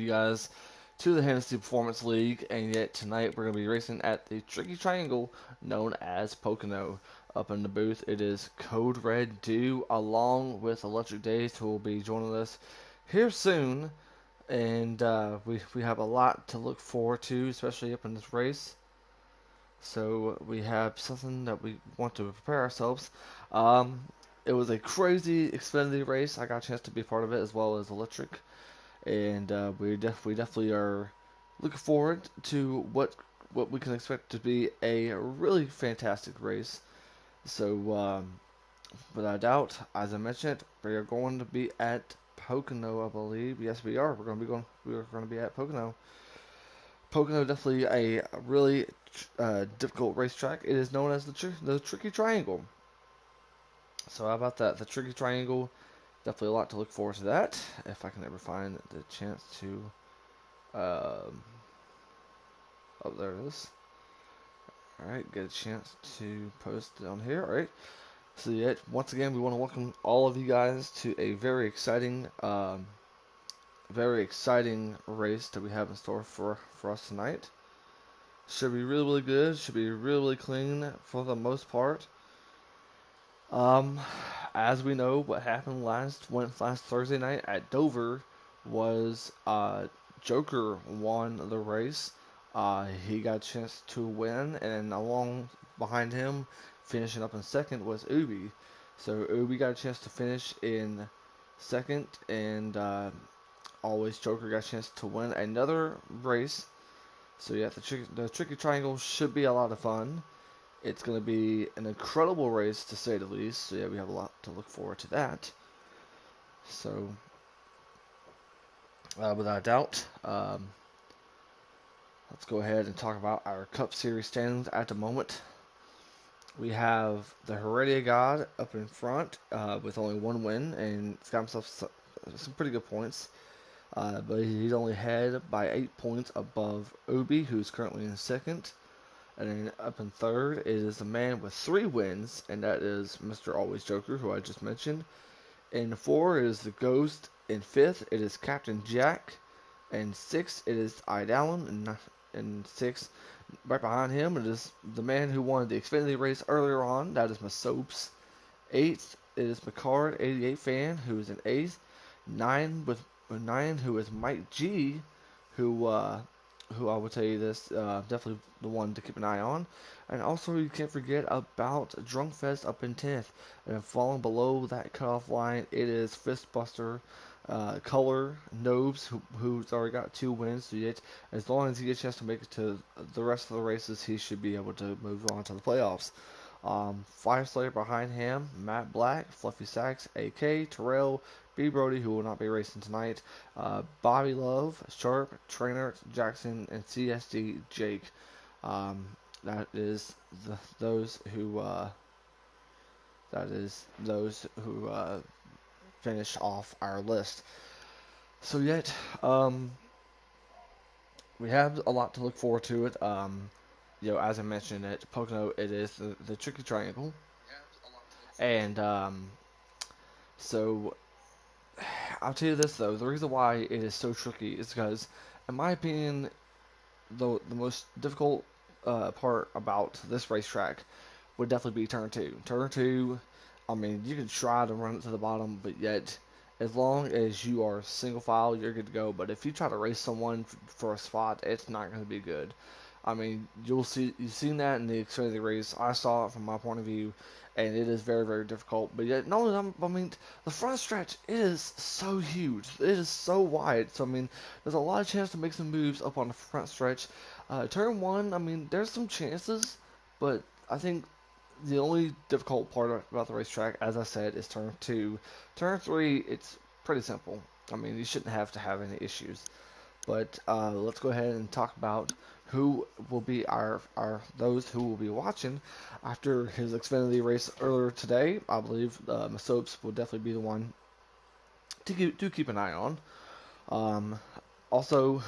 you guys to the Hennessy Performance League, and yet tonight we're going to be racing at the tricky triangle known as Pocono. Up in the booth, it is Code Red Dew along with Electric Days, who will be joining us here soon. And we have a lot to look forward to, especially up in this race. So we have something that we want to prepare ourselves. Um, it was a crazy Xfinity race. I got a chance to be part of it as well as Electric, and we definitely are looking forward to what we can expect to be a really fantastic race. So without a doubt, as I mentioned, we are going to be at Pocono, I believe. Yes, we are. We're going to be at Pocono. Pocono definitely a really difficult racetrack. It is known as the Tricky Triangle. So how about that? The Tricky Triangle. Definitely a lot to look forward to that. If I can ever find the chance to. Um, oh, there it is. Alright, get a chance to post it on here. Alright. So yeah, once again, we want to welcome all of you guys to a very exciting race that we have in store for us tonight. Should be really, really good. Should be really, really clean for the most part. Um, as we know, what happened last Thursday night at Dover was Joker won the race. He got a chance to win, and along behind him, finishing up in second was Ubi. So Ubi got a chance to finish in second, and always Joker got a chance to win another race. So yeah, the tricky triangle should be a lot of fun. It's going to be an incredible race, to say the least. So yeah, we have a lot to look forward to that. So without a doubt, let's go ahead and talk about our Cup Series standings at the moment. We have the Heredia God up in front with only one win, and he's got himself some pretty good points. But he's only ahead by 8 points above Obi, who's currently in second. And then up in third is a man with 3 wins, and that is Mr. Always Joker, who I just mentioned. In four is the Ghost. In fifth, it is Captain Jack. In sixth, it is Idalon. In sixth, right behind him, it is the man who won the Xfinity race earlier on. That is Masopes. Eighth, it is McCard, 88 fan, who is in eighth. Nine, who is Mike G, who who I will tell you this, definitely the one to keep an eye on. And also, you can't forget about Drunk Fest up in 10th. And falling below that cutoff line, it is Fistbuster, Color, Nobes, who's already got 2 wins. So yet, as long as he gets a chance to make it to the rest of the races, he should be able to move on to the playoffs. Fire Slayer behind him, Matt Black, Fluffy Sacks, AK, Terrell, B. Brody, who will not be racing tonight, Bobby Love, Sharp, Trainer, Jackson, and CSD Jake. Um, that is those who finish off our list. So yet, we have a lot to look forward to it. As I mentioned at Pocono, it is the tricky triangle, and so I'll tell you this though, the reason why it is so tricky is because, in my opinion, the most difficult part about this racetrack would definitely be turn two. Turn two, I mean, you can try to run it to the bottom, but yet, as long as you are single file, you're good to go. But if you try to race someone for a spot, it's not going to be good. I mean, you've seen that in the Xfinity race. I saw it from my point of view, and it is very, very difficult. But yet, not only that, I mean, the front stretch is so huge. It is so wide. So I mean, there's a lot of chance to make some moves up on the front stretch. Turn one, I mean, there's some chances, but I think the only difficult part about the racetrack, as I said, is turn two. Turn three, it's pretty simple. I mean, you shouldn't have to have any issues. But let's go ahead and talk about who will be our those who will be watching after his Xfinity race earlier today. I believe Masopes will definitely be the one to keep an eye on. Um, also,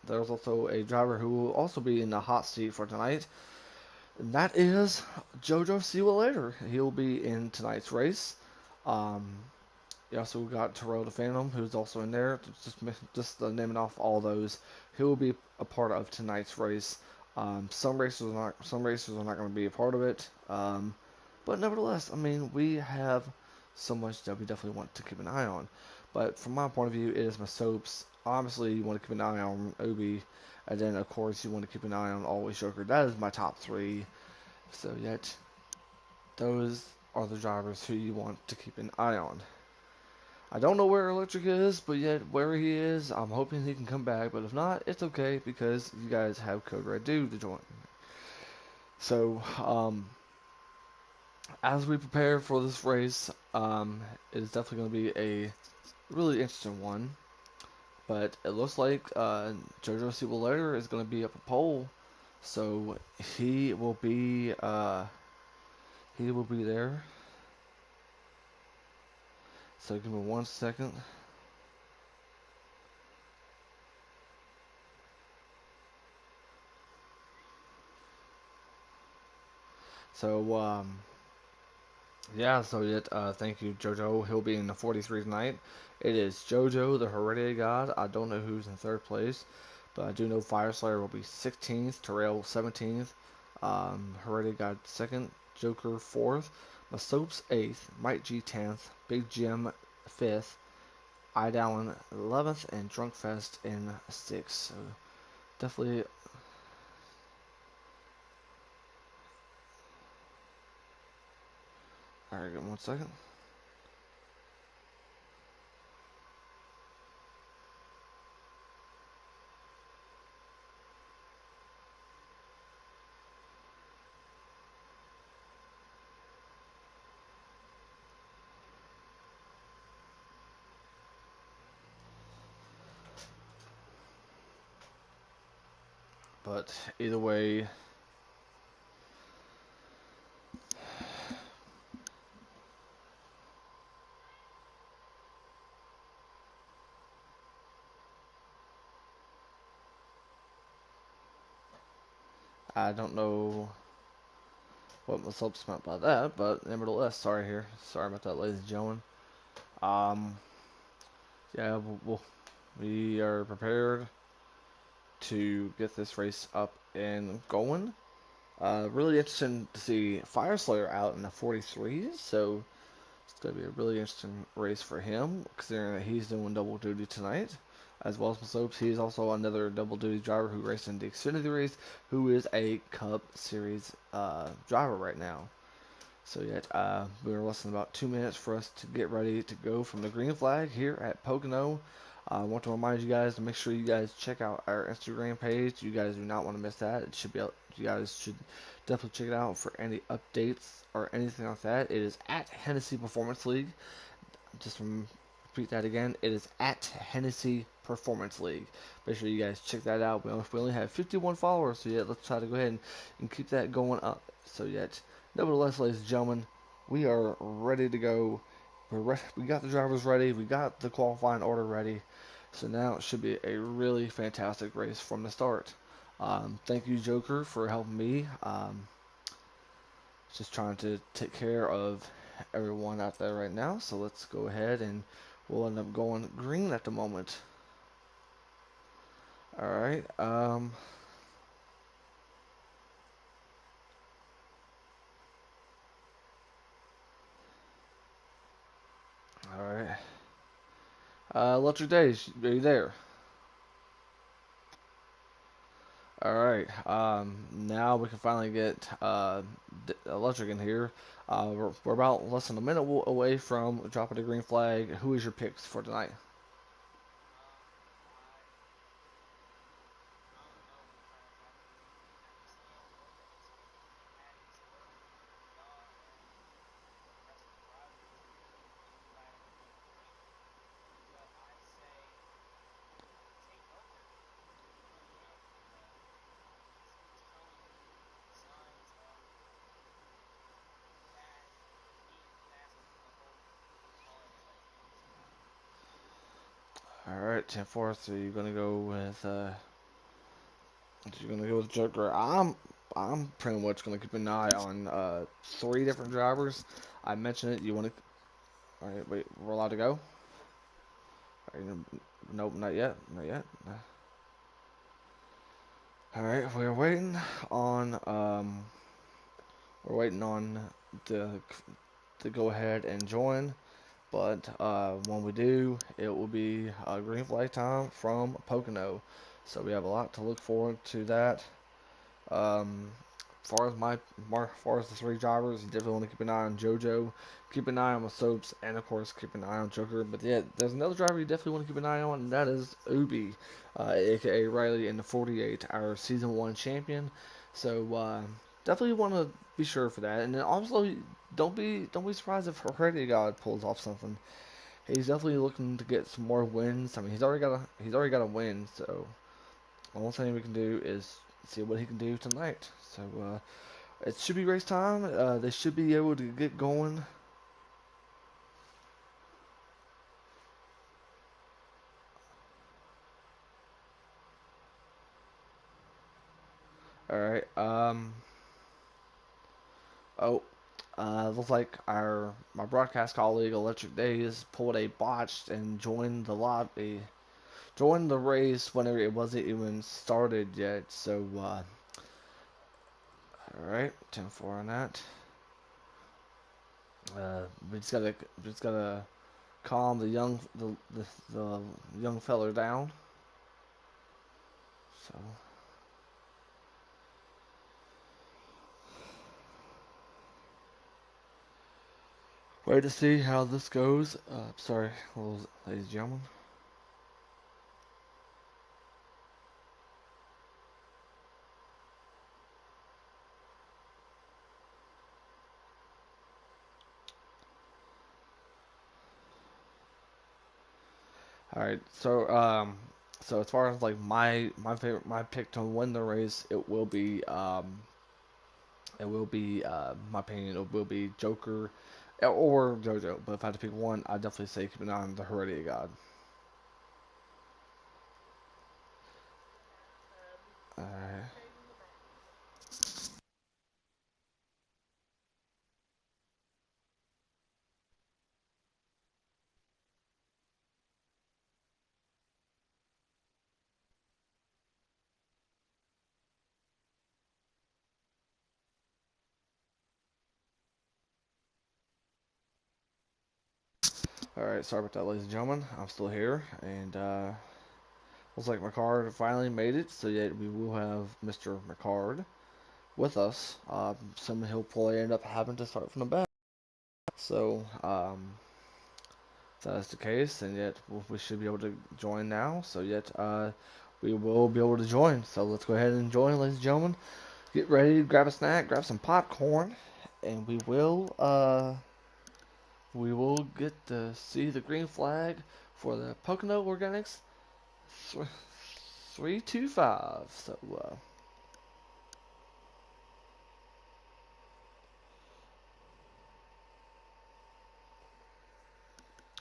there's also a driver who will also be in the hot seat for tonight, and that is JoJo. See you later. He'll be in tonight's race. Um, You also got Terrell the Phantom, who's also in there. Just naming off all those, he will be a part of tonight's race. Some racers are not going to be a part of it, but nevertheless, I mean, we have so much that we definitely want to keep an eye on. But from my point of view, it is my soaps. Obviously, you want to keep an eye on Obi, and then of course you want to keep an eye on Always Joker. That is my top three. So yet, those are the drivers who you want to keep an eye on. I don't know where Electric is, but yet where he is, I'm hoping he can come back. But if not, it's okay because you guys have Code Red Dude to join. So, as we prepare for this race, it is definitely going to be a really interesting one. But it looks like JoJo Siwa later is going to be up a pole, so he will be he will be there. So give me 1 second. So yeah, so yet, thank you, JoJo. He'll be in the 43 tonight. It is JoJo, the Hereditary God. I don't know who's in third place, but I do know Fireslayer will be 16th, Terrell 17th, Hereditary God 2nd, Joker 4th, Masoap's 8th, Mike G 10th, Big Jim 5th, Idallen 11th, and Drunkfest in 6th. So definitely. Alright, give me 1 second. But either way, I don't know what my subs meant by that, but nevertheless, sorry about that, ladies and gentlemen. Um, yeah, we are prepared to get this race up and going. Really interesting to see Fireslayer out in the 43, so it's going to be a really interesting race for him, considering that he's doing double duty tonight, as well as Masopes. He's also another double duty driver who raced in the Xfinity race, who is a Cup Series driver right now. So yet, we're less than about 2 minutes for us to get ready to go from the green flag here at Pocono. I want to remind you guys to make sure you guys check out our Instagram page. You guys do not want to miss that. It should be, you guys should definitely check it out for any updates or anything like that. It is at Hennessy Performance League. Just repeat that again. It is at Hennessy Performance League. Make sure you guys check that out. We only have 51 followers, so yeah, let's try to go ahead and keep that going up. So yet, nevertheless, ladies and gentlemen, we are ready to go. We got the drivers ready. We got the qualifying order ready. So now it should be a really fantastic race from the start. Thank you, Joker, for helping me. Just trying to take care of everyone out there right now. So let's go ahead and we'll end up going green at the moment. All right. All right. Electric Days, are you there? All right. Now we can finally get Electric in here. We're about less than a minute away from dropping the green flag. Who is your picks for tonight? All right, 10-4. So you're gonna go with Joker. I'm pretty much gonna keep an eye on three different drivers. I mentioned it. You want to. All right, wait, we're allowed to go. All right, nope, not yet, not yet. All right, on we're waiting on the to go ahead and join. But when we do, it will be green flag time from Pocono. So we have a lot to look forward to that. Um, far as the three drivers, you definitely want to keep an eye on JoJo, keep an eye on the Soaps, and of course keep an eye on Joker. But yeah, there's another driver you definitely want to keep an eye on, and that is Ubi, aka Riley in the 48, our season one champion. So definitely want to be sure for that. And then also don't be surprised if Heredity God pulls off something. He's definitely looking to get some more wins. I mean, he's already got a win, so the only thing we can do is see what he can do tonight. So it should be race time. They should be able to get going. All right. Oh. Looks like my broadcast colleague Electric Days pulled a botched and joined the lobby, joined the race whenever it wasn't even started yet. So all right, 10-4 on that. We just gotta calm the young feller down. So wait to see how this goes. Sorry, ladies and gentlemen. All right, so as far as like my pick to win the race, it will be my opinion, it will be Joker or JoJo. But if I had to pick one, I'd definitely say keep an eye on the Heredity God. Alright. Alright, sorry about that, ladies and gentlemen. I'm still here, and looks like McCard finally made it, so yeah, we will have Mr. McCard with us. Some he'll probably end up having to start from the back. So, if that's the case, and yet we should be able to join now. So yet, we will be able to join. So let's go ahead and join, ladies and gentlemen. Get ready, grab a snack, grab some popcorn, and we will get to see the green flag for the Pocono Organics 325. So,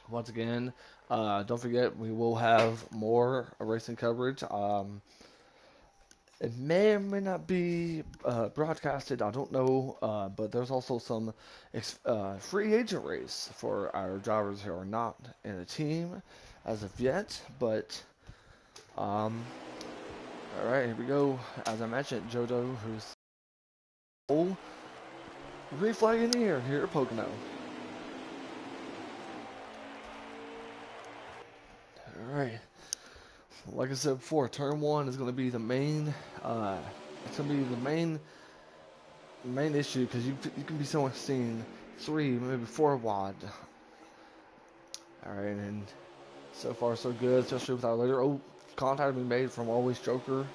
once again, don't forget we will have more racing coverage. It may or may not be broadcasted. I don't know, but there's also some free agent race for our drivers who are not in a team as of yet. But all right, here we go. As I mentioned, Jodo, who's full green flag in the air here at Pocono. All right, like I said before, turn one is going to be the main. It's going to be the main issue because you can be someone seeing three, maybe four wide. All right, and so far so good, especially with our later. Oh, contact being made from Always Joker.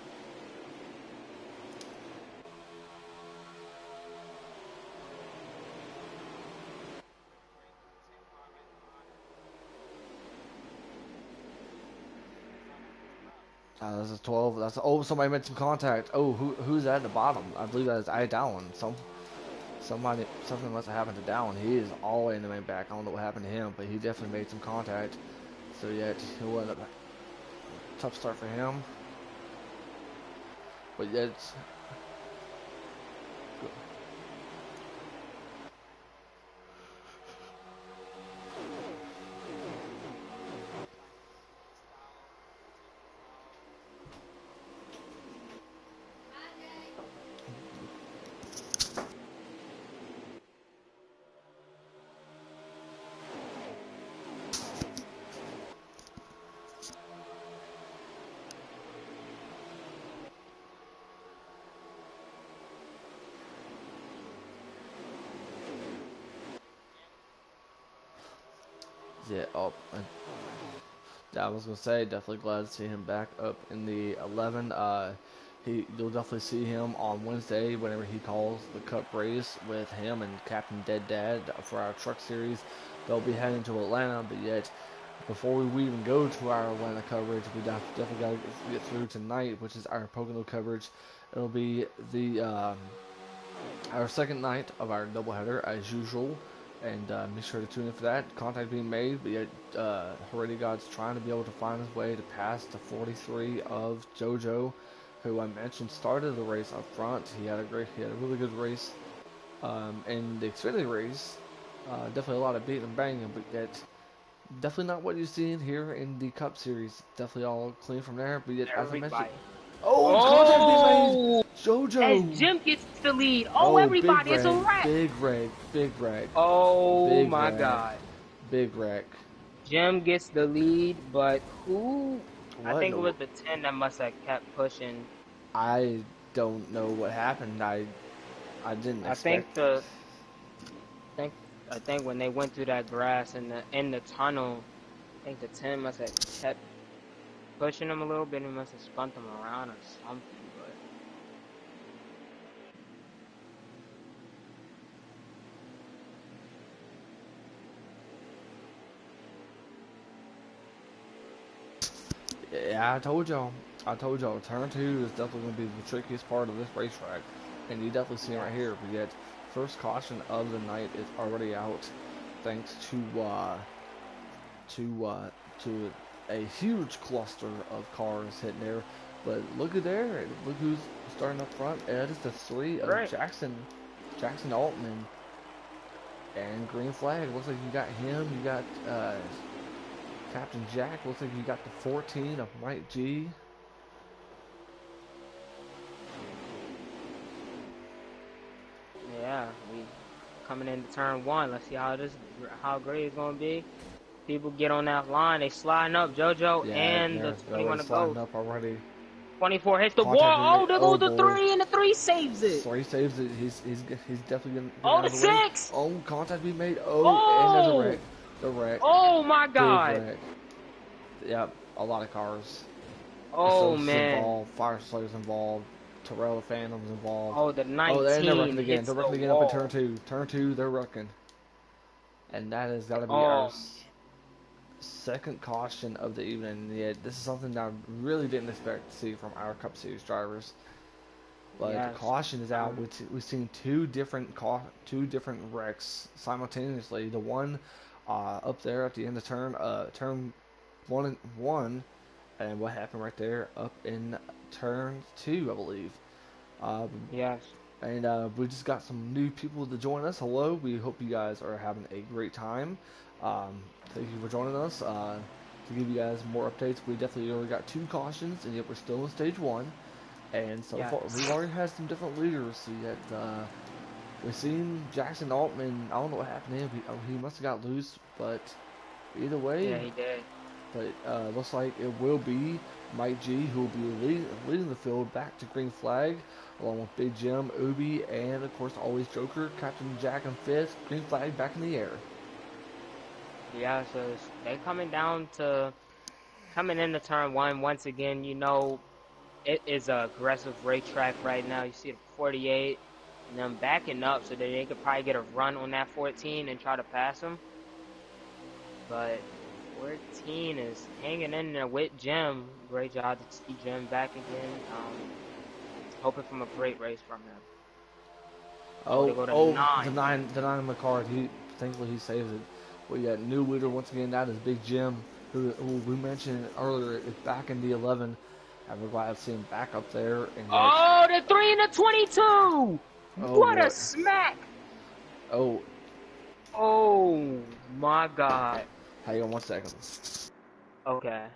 That's a 12. Somebody made some contact. Oh, who's that at the bottom? I believe that is I Dallin. Something must have happened to Dallin. He is all the way in the main back. I don't know what happened to him, but he definitely made some contact. So yet it was a tough start for him. But yet Yeah. Oh, yeah, I was gonna say, definitely glad to see him back up in the 11. You'll definitely see him on Wednesday whenever he calls the Cup race with him and Captain Dead Dad for our Truck Series. They'll be heading to Atlanta, but yet before we even go to our Atlanta coverage, we definitely got to get through tonight, which is our Pocono coverage. It'll be the our second night of our doubleheader as usual, and be sure to tune in for that. Contact being made, but yet Heredia God's trying to be able to find his way to pass the 43 of JoJo, who I mentioned started the race up front. He had a really good race in the Xfinity race. Definitely a lot of beating and banging, but yet definitely not what you're seeing here in the Cup Series. Definitely all clean from there, but yet as I mentioned, Everybody. oh, contact being made, Oh, as JoJo. Jim gets the lead. Oh, Oh, big everybody, it's a wreck, wreck. big wreck, big wreck, Oh big my wreck, God. big wreck. Jim gets the lead, but who? I What? think it No, was the 10 that must have kept pushing. I don't know what happened. I didn't I think expect. the think I think when they went through that grass in the tunnel, I think the 10 must have kept pushing him a little bit. And must have spun him around or something. But Yeah, I told y'all. I told y'all. Turn two is definitely going to be the trickiest part of this racetrack, and you definitely see it right yes, here. But yet, first caution of the night is already out, thanks to to a huge cluster of cars hitting there. But look at there. Look who's starting up front. That is the three of great. Jackson Altman, and green flag. Looks like you got him. You got Captain Jack. Looks like you got the 14 of Mike G. Yeah, we coming into turn one. Let's see how great it's gonna be. People get on that line. They sliding up. JoJo Yeah, and the they're 21 already to sliding go. up already. 24 hits the Contact being wall. made. Oh, there Oh goes the boy. three, and the three saves it. So he saves it. He's definitely getting Oh, out the of the way. six. Oh, contact being made. Oh, and there's a Oh, wreck. The wreck. oh my Big God. wreck. Yep, a lot of cars. Oh Associates man. involved, Fire Slayers involved, Terrell the Phantoms involved. Oh, the Oh, and they're wrecking 19 again. hits They're the wrecking again up in turn wall. two. Turn two, they're wrecking. And that has got to be our Oh second caution of the evening. Yeah, this is something that I really didn't expect to see from our Cup Series drivers. But yes. caution is out. We've seen two different wrecks simultaneously. The one up there at the end of turn one, and what happened right there up in turn two, I believe. Um, Yes. and we just got some new people to join us. Hello, we hope you guys are having a great time. Thank you for joining us. To give you guys more updates, we definitely already got two cautions, and yet we're still in stage one. And so far, Yes. we've already had some different leaders. So yet, we've seen Jackson Altman. I don't know what happened to him. He must have got loose, but either way, Yeah, he did. but looks like it will be Mike G who will be leading the field back to green flag, along with Big Jim, Ubi, and of course always Joker, Captain Jack in fifth. Green flag back in the air. Yeah, so they coming into turn one once again. You know, it is a aggressive racetrack right now. You see the 48 and them backing up so that they could probably get a run on that 14 and try to pass them. But 14 is hanging in there with Jim. Great job to see Jim back again. Hoping from a great race from him. Oh, they Oh, go to oh, 9. the nine on the card. Thankfully he saves it. We got new leader once again. That is Big Jim, who we mentioned earlier is back in the 11. And we're glad to see him back up there. And yet, Oh, the 3 and the 22. oh What a boy, smack. oh, Oh my God. hang on 1 second. Okay.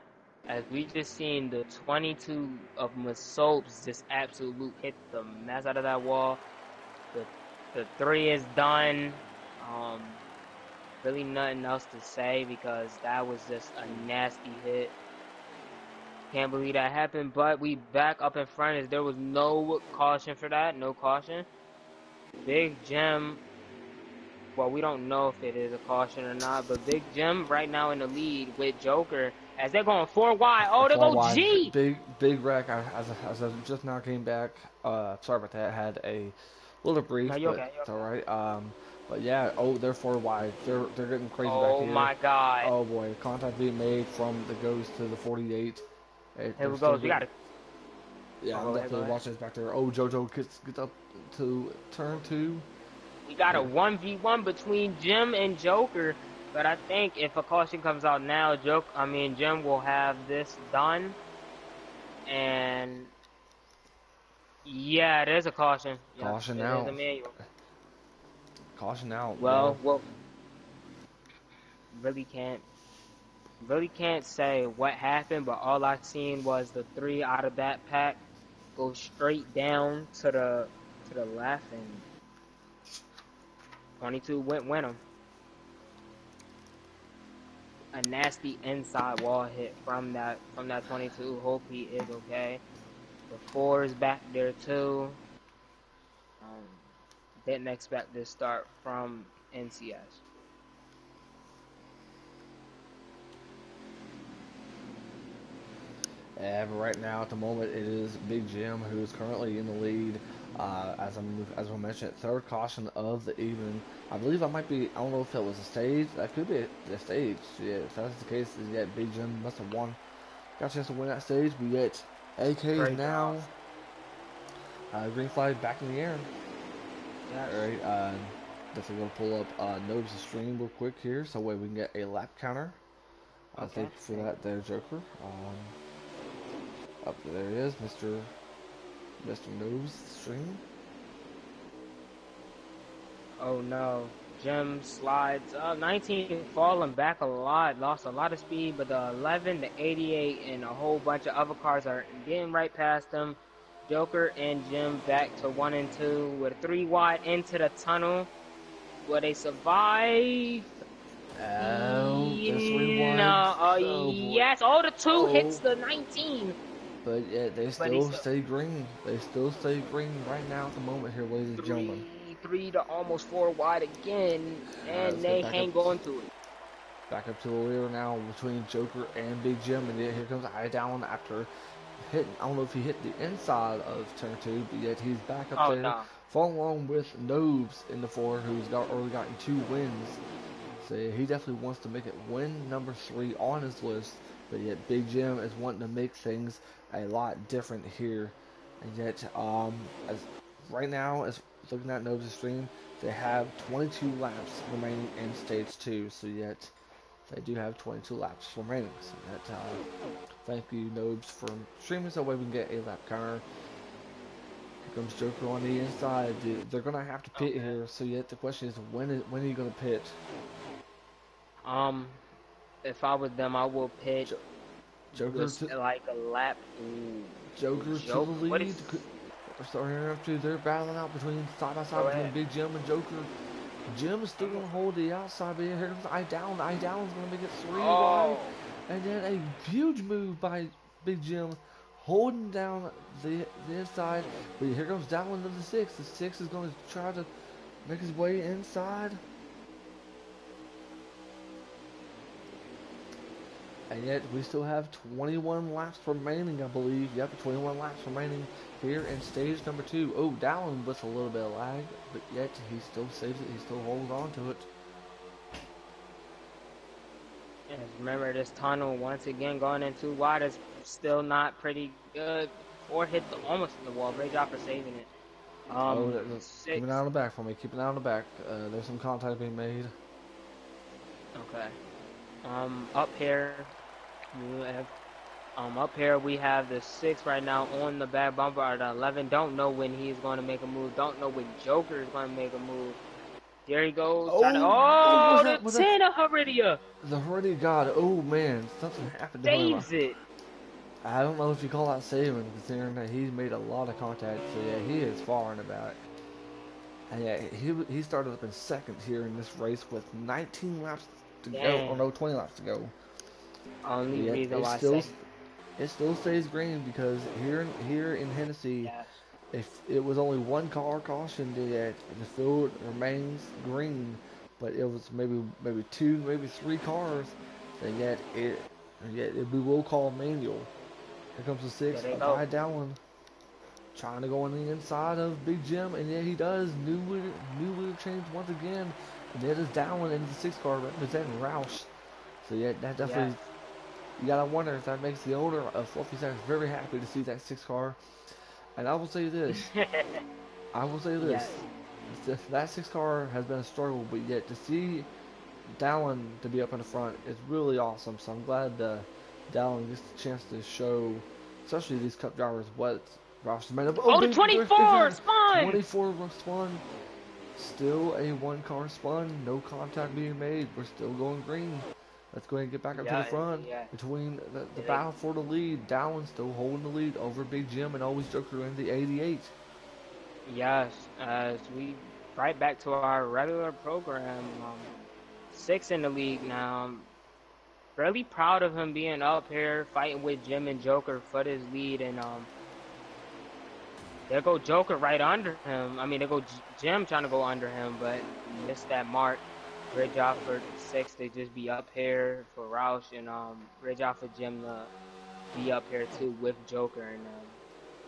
As we just seen the 22 of Masopes just absolute hit the mess out of that wall. The the 3 is done. Um, really nothing else to say because that was just a nasty hit. Can't believe that happened, but we back up in front as there was no caution for that, no caution. Big Jim well, we don't know if it is a caution or not, but Big Jim right now in the lead with Joker as they're going four wide. Oh, they Far go wide, G. big wreck. As I just now came back. Sorry about that. Had a little No, brief, you but okay? You it's all okay? right. But yeah. Oh, they're far wide. They're getting crazy back Oh here. my God. Oh boy, contact being made from the goes to the 48. Here They're we still go. We getting. gotta. Yeah, Oh, I'm go ahead. Go definitely ahead. watching this back there. Oh, JoJo gets up to turn two. We got a Yeah. 1v1 between Jim and Joker, but I think if a caution comes out now, Jim will have this done. And yeah, it is a caution. Yep, Caution it is a out. manual. Caution out. Well, Well, really can't really can't say what happened, but all I seen was the three out of that pack go straight down to the left, and 22 went him. A nasty inside wall hit from that 22. Hope he is okay. The four is back there too. Um, didn't expect this start from NCS. but right now at the moment it is Big Jim who is currently in the lead. As I mentioned, third caution of the evening. I believe I might be. I don't know if that was a stage. That could be a stage. Yeah, if that's the case, then yeah, Big Jim must have won. Got a chance to win that stage, but yet AK is Great now job. green flag back in the air. All Yes. right, definitely gonna pull up Node's stream real quick here, so way we can get a lap counter. I Okay. think for that there, Joker. Up there he is, Mr. Node's stream. Oh no. Jim slides. 19 falling back a lot. Lost a lot of speed, but the 11, the 88, and a whole bunch of other cars are getting right past him. Joker and Jim back to 1 and 2 with 3 wide into the tunnel. Will they survive? Oh, there's three wide. Oh boy. Yes. Oh, the two Oh, hits the 19, but yeah, they but he still still stay green. They still stay green right now at the moment here, ladies and gentlemen. three to almost 4 wide again, Let's and get they hang on to it. back up to the leader now between Joker and Big Jim, and yet here comes Eye Down after hitting. I don't know if he hit the inside of turn two, but yet he's back up Oh there, no. following along with Nobes in the four, who's already gotten 2 wins. So yeah, he definitely wants to make it win number three on his list, but yet Big Jim is wanting to make things a lot different here. And yet, as right now, as looking at Nobes' stream, they have 22 laps remaining in stage two. So yet, they do have 22 laps remaining. So that, thank you, Nobes, for streaming so way we can get a lap counter. Here comes Joker on the inside. They're gonna have to pit Okay. here. So yet the question is, when are you gonna pit? Um, if I was them, I would pit Jo- Joker with to like a lap. Ooh, Joker to the joke. What lead. is? We're starting here up to they're battling out between side by side Go between ahead. Big Jim and Joker. Jim is still I'm. gonna hold the outside, but here comes Eye Down. Eye Down is gonna make it 3 wide, Oh. and then a huge move by Big Jim, holding down the inside. But here comes down into the six. The six is gonna try to make his way inside. And yet we still have 21 laps remaining, I believe. Yep, 21 laps remaining here in stage number two. Oh, Dallin with a little bit of lag, but yet he still saves it. He still holds on to it. And remember, this tunnel once again going in 2 wide is still not pretty good. Four hit almost hit the wall. Great job for saving it. Oh, keep an eye on Six. the back for me. Keep an eye on the back. There's some contact being made. Okay. Up here, we have up here we have the 6 right now on the back bumper at the 11. Don't know when he's going to make a move. Don't know when Joker is going to make a move. There he goes, trying to. Oh, oh, Oh, was the that was that 10 of Heredia the Hardy God? Oh man, something happened to him. saves it. I don't know if you call that saving, considering that he's made a lot of contact. So yeah, he is far in the back. And yeah, he started up in second here in this race with 19 laps to go, or Dang. no, 20 laps to go. But Only yet reason why I say it still stays green because here in Hennessy, yes. if it was only one car caution, that the field remains green. but it was maybe two, maybe three cars, and yet we will call manual. Here comes the There six, they go. Ryan Dowling, trying to go on the inside of Big Jim, and yeah, he does. New leader change once again, and it is Dowling in the six car representing Roush. So yeah, that Yes. definitely, you gotta wonder if that makes the owner of Fluffy Stacks very happy to see that six car. And I will say Yes. this, that six car has been a struggle, but yet to see Dallin to be up in the front is really awesome. So I'm glad Dallin gets the chance to show, especially these cup drivers, what Roush is made of. Oh, Oh, the big 24 flag! spun. 24 spun. Still a one car spun. No contact being made. We're still going green. Let's go ahead and get back up to the Yeah, front. yeah. Between the There they, battle for the lead, Dallin still holding the lead over Big Jim and always Joker in the 88. yes. As we right back to our regular program. Six in the league now. I'm really proud of him being up here fighting with Jim and Joker for this lead, and there go Joker right under him. I mean, there go Jim trying to go under him, but missed that mark. Bridge off for six to just be up here for Roush, and bridge off for Jim to be up here too with Joker. And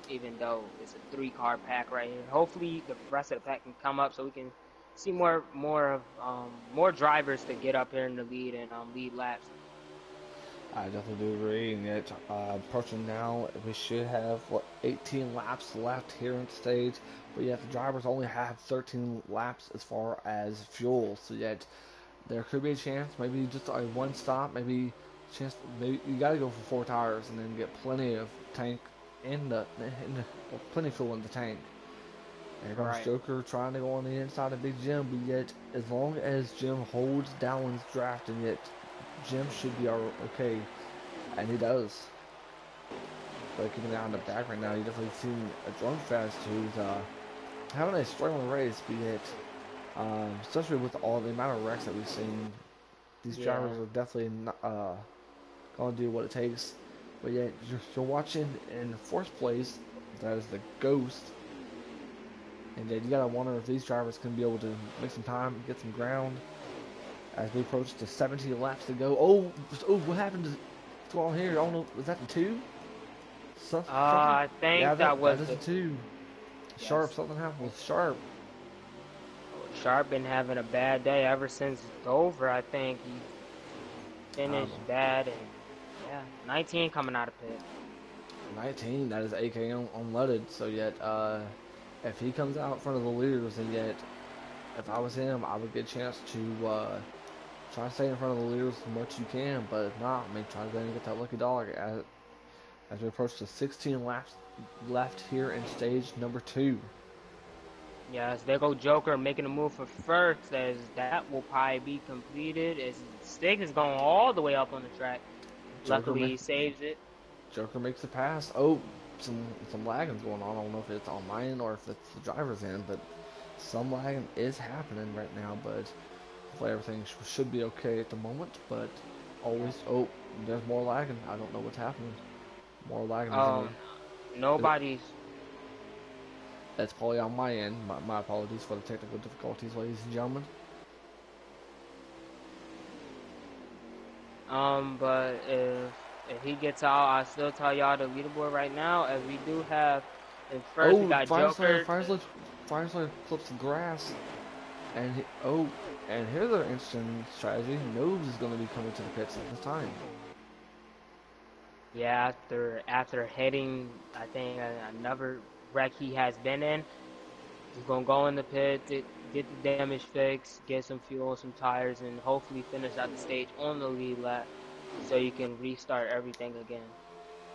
even though it's a three-car pack right here, hopefully the rest of the pack can come up so we can see more drivers to get up here in the lead and lead laps. I definitely do agree. And yet, approaching now, we should have 18 laps left here in the stage. But yet, the drivers only have 13 laps as far as fuel. So yet, there could be a chance, maybe just a one stop, maybe you got to go for four tires and then get plenty of tank plenty of fuel in the tank. And here comes Right. Joker trying to go on the inside of Big Jim, but yet, as long as Jim holds Dowlin's draft, and yet Jim should be okay, and he does. But keeping an eye on the back right now, you definitely seen a drunk fest who's having a struggling race, but yet, especially with all the amount of wrecks that we've seen, these Yeah. drivers are definitely not, going to do what it takes. But yet, you're watching in fourth place, that is the Ghost, and then you gotta wonder if these drivers can be able to make some time, get some ground as we approach the 17 laps to go. Oh, what happened to what's going on here? I don't know. Was that the two? Something? I Yeah, think that that was is the the two. Sharp. yes. Something happened with Sharp. Sharp been having a bad day ever since Dover. I think he Um, finished bad, and yeah, 19 coming out of pit. 19. That is AK unleaded. So yet, if he comes out in front of the leaders, and yet, if I was him, I would get a chance to try to stay in front of the leaders as much as you can. But if not, I mean, try to go and get that lucky dog as we approach the 16 laps left here in stage number 2. Yes, there go Joker making a move for first, as that will probably be completed. As Stick is going all the way up on the track. Joker Luckily, ma- he saves it. Joker makes the pass. Oh, some lagging's going on. I don't know if it's on my end or if it's the driver's end, but some lagging is happening right now. But hopefully everything should be okay at the moment. But Yes. always, there's more lagging. I don't know what's happening. More lagging is Um, nobody's. that's probably on my end. My apologies for the technical difficulties, ladies and gentlemen. But if he gets out, I'll still tell y'all the leaderboard right now. As we do have, in first we Oh, got Joker. Fireslayer clips the grass. And and here's an interesting strategy. Nobes is going to be coming to the pits at this time. Yeah, after hitting, I think another wreck he has been in, he's gonna go in the pit, get the damage fixed, get some fuel, some tires, and hopefully finish out the stage on the lead lap, so you can restart everything again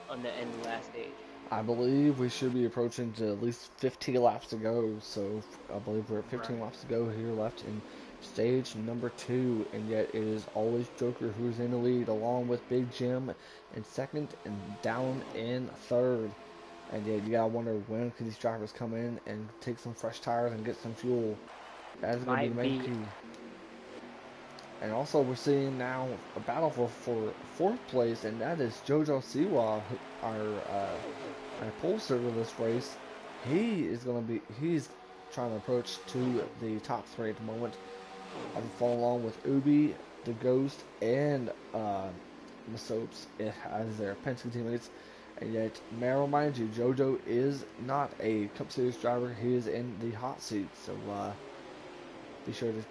in the last stage. I believe we should be approaching to at least 15 laps to go. So I believe we're at 15 Right. laps to go here left in stage number 2. And yet it is always Joker who's in the lead, along with Big Jim in second and down in third. And yet you gotta wonder when can these drivers come in and take some fresh tires and get some fuel. That is going to be the Might main be. key. And also we're seeing now a battle for fourth place, and that is Jojo Siwa, our pole sitter of this race. He's trying to approach to the top 3 at the moment. I've followed along with Ubi, the Ghost, and Masopes as their Penske teammates. And yet, may I remind you, JoJo is not a Cup Series driver. He is in the hot seat. So be sure to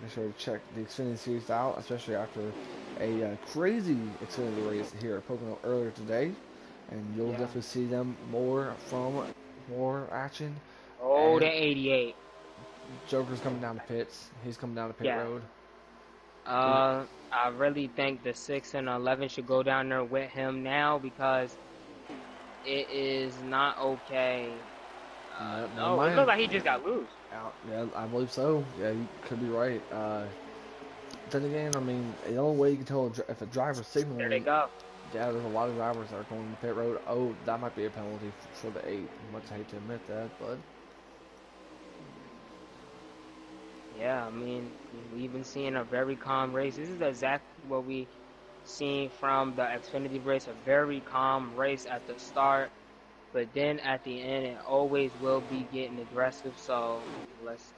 be sure to check the Xfinity Series out, especially after a crazy Xfinity race here at Pocono earlier today. And you'll Yeah. definitely see them more action. Oh, the And 88. Joker's coming down the pits. He's coming down the pit Yeah. road. I really think the 6 and 11 should go down there with him now because it is not okay. Never No, it looked mind. like he just got loose. Out. Yeah, I believe so. Yeah, you could be right. Then again, I mean, the only way you can tell if a driver's There they signaling, go. yeah, there's a lot of drivers that are going to pit road. Oh, that might be a penalty for the 8. Much hate to admit that, but Yeah, I mean, we've been seeing a very calm race. This is exactly what we seen from the Xfinity race, a very calm race at the start, but then at the end it always will be getting aggressive. So let's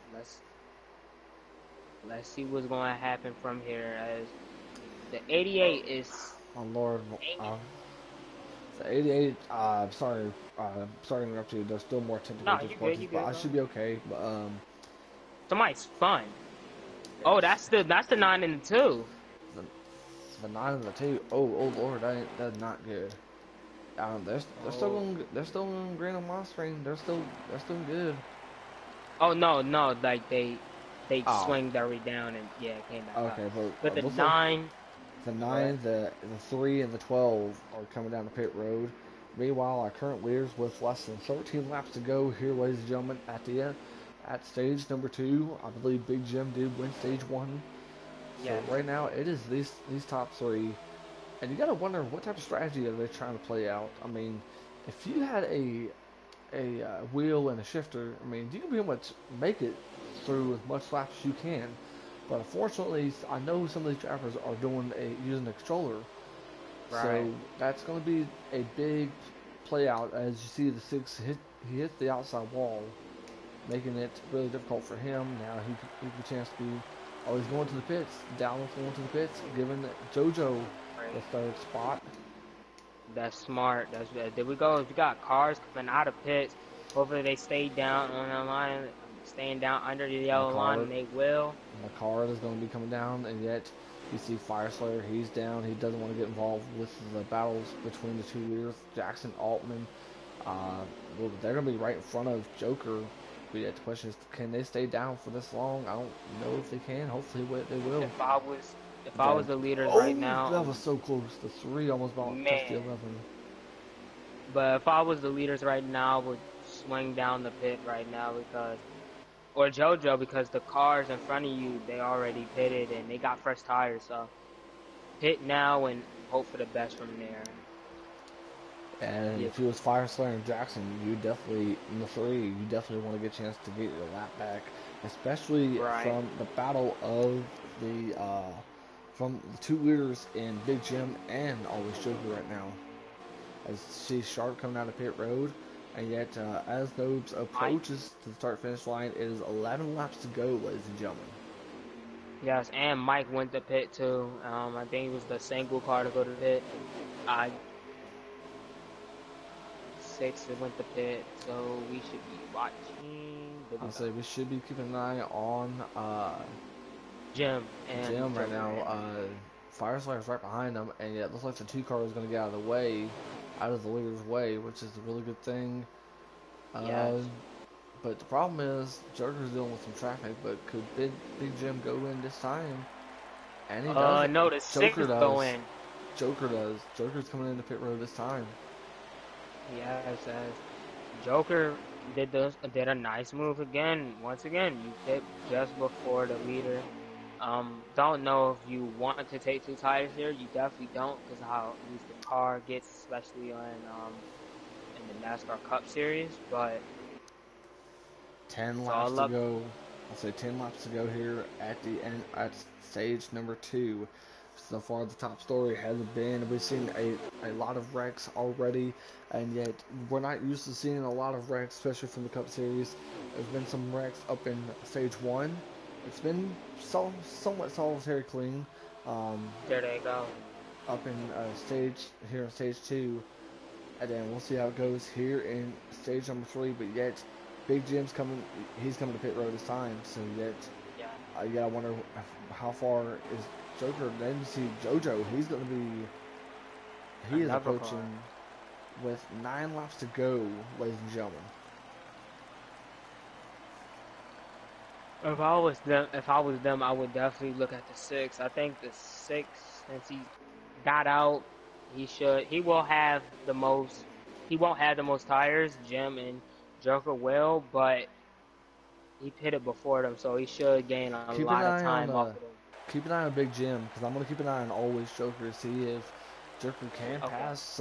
let's see what's going to happen from here. As the 88 is oh Lord, hanging. uh, the 88. Sorry to interrupt you. There's still more technical No, you good, difficulties, you but good, I bro. should be okay. But Somebody's spun. Oh, that's the 9 and the 2. the, the 9 and the 2. Oh Lord, that's not good. They're still Oh, going. They're still on Grand and Moss Ring. They're still good. oh no, like they Oh, swing Derry down and yeah, it came back up. okay, but But the looks like 9, the go ahead. 9, the 3, and the 12 are coming down the pit road. Meanwhile, our current leaders with less than 13 laps to go here, ladies and gentlemen, at the end, at stage number 2. I believe Big Jim did win stage 1. So Yes. right now, it is these top 3. And you gotta wonder what type of strategy are they trying to play out. I mean, if you had a wheel and a shifter, I mean, you can pretty much make it through as much laps as you can. But unfortunately, I know some of these drivers are using a controller, Right. so that's going to be a big play out. As you see, the 6 he hit the outside wall, making it really difficult for him. Now he gets a chance to be. Oh, he's going to the pits. Down going to the pits, giving JoJo the Right. 3rd spot. That's smart. There we go. If you got cars coming out of pits, hopefully they stay down on the line, staying down under the yellow line, McCart and they will. McCard is going to be coming down, and yet you see Fire Slayer. He's down. He doesn't want to get involved with the battles between the two leaders, Jackson Altman. Uh, well, they're going to be right in front of Joker. But yet the question is, can they stay down for this long? I don't know if they can. Hopefully they will. If I was if I That was the leaders right oh, now, that was so close. The 3 almost about touched the man. 11. But if I was the leaders right now, I would swing down the pit right now because, or JoJo, because the cars in front of you, they already pitted and they got fresh tires. So pit now and hope for the best from there. And Yeah, if it was Fire Slayer and Jackson, you definitely in the 3, you definitely want to get a chance to get your lap back, especially right. from the battle of the from the two leaders in Big Jim and Always Joker right now. As see Sharp coming out of pit road, and yet as those Mike. approaches to the start finish line, it is 11 laps to go, ladies and gentlemen. Yes, and Mike went to pit too. I think it was the single car to go to pit. I 6 that went to pit, so we should be watching. There we I'll go. say we should be keeping an eye on Jim and Jim right Joker. now. Fire Slayer's right behind him, and yet it looks like the 2 car is going to get out of the way, out of the leader's way, which is a really good thing. Yes. Uh, but the problem is Joker's dealing with some traffic. But could Big Jim go in this time? And he does it. No, the Joker 6 go does. in. Joker does. Joker's coming into pit road this time. Yes, as Joker did a nice move again. Once again, you pit just before the leader. Don't know if you want to take 2 tires here. You definitely don't, because how loose the car gets, especially on in the NASCAR Cup Series. But 10 it's laps all to up. go. I'll say 10 laps to go here at the end at stage number 2. So far, the top story hasn't been. We've seen a lot of wrecks already, and yet we're not used to seeing a lot of wrecks, especially from the Cup Series. There's been some wrecks up in stage 1, it's been somewhat solitary clean. Um, There they go. up in stage here in stage two, and then we'll see how it goes here in stage number three. But yet, Big Jim's coming. He's coming to pit road this time. So yet, Yeah, yeah, I wonder how far is Joker. Then you see JoJo. He's going to be. He is another car. approaching with 9 laps to go, ladies and gentlemen. If I was them, I would definitely look at the six. I think the six, since he got out, he will have the most. He won't have the most tires. Jim and Joker will, but he pitted before them, so he should gain a Keep lot an of eye time on off of them. keep an eye on Big Jim because I'm gonna keep an eye on always Joker to see if Joker can Okay. pass.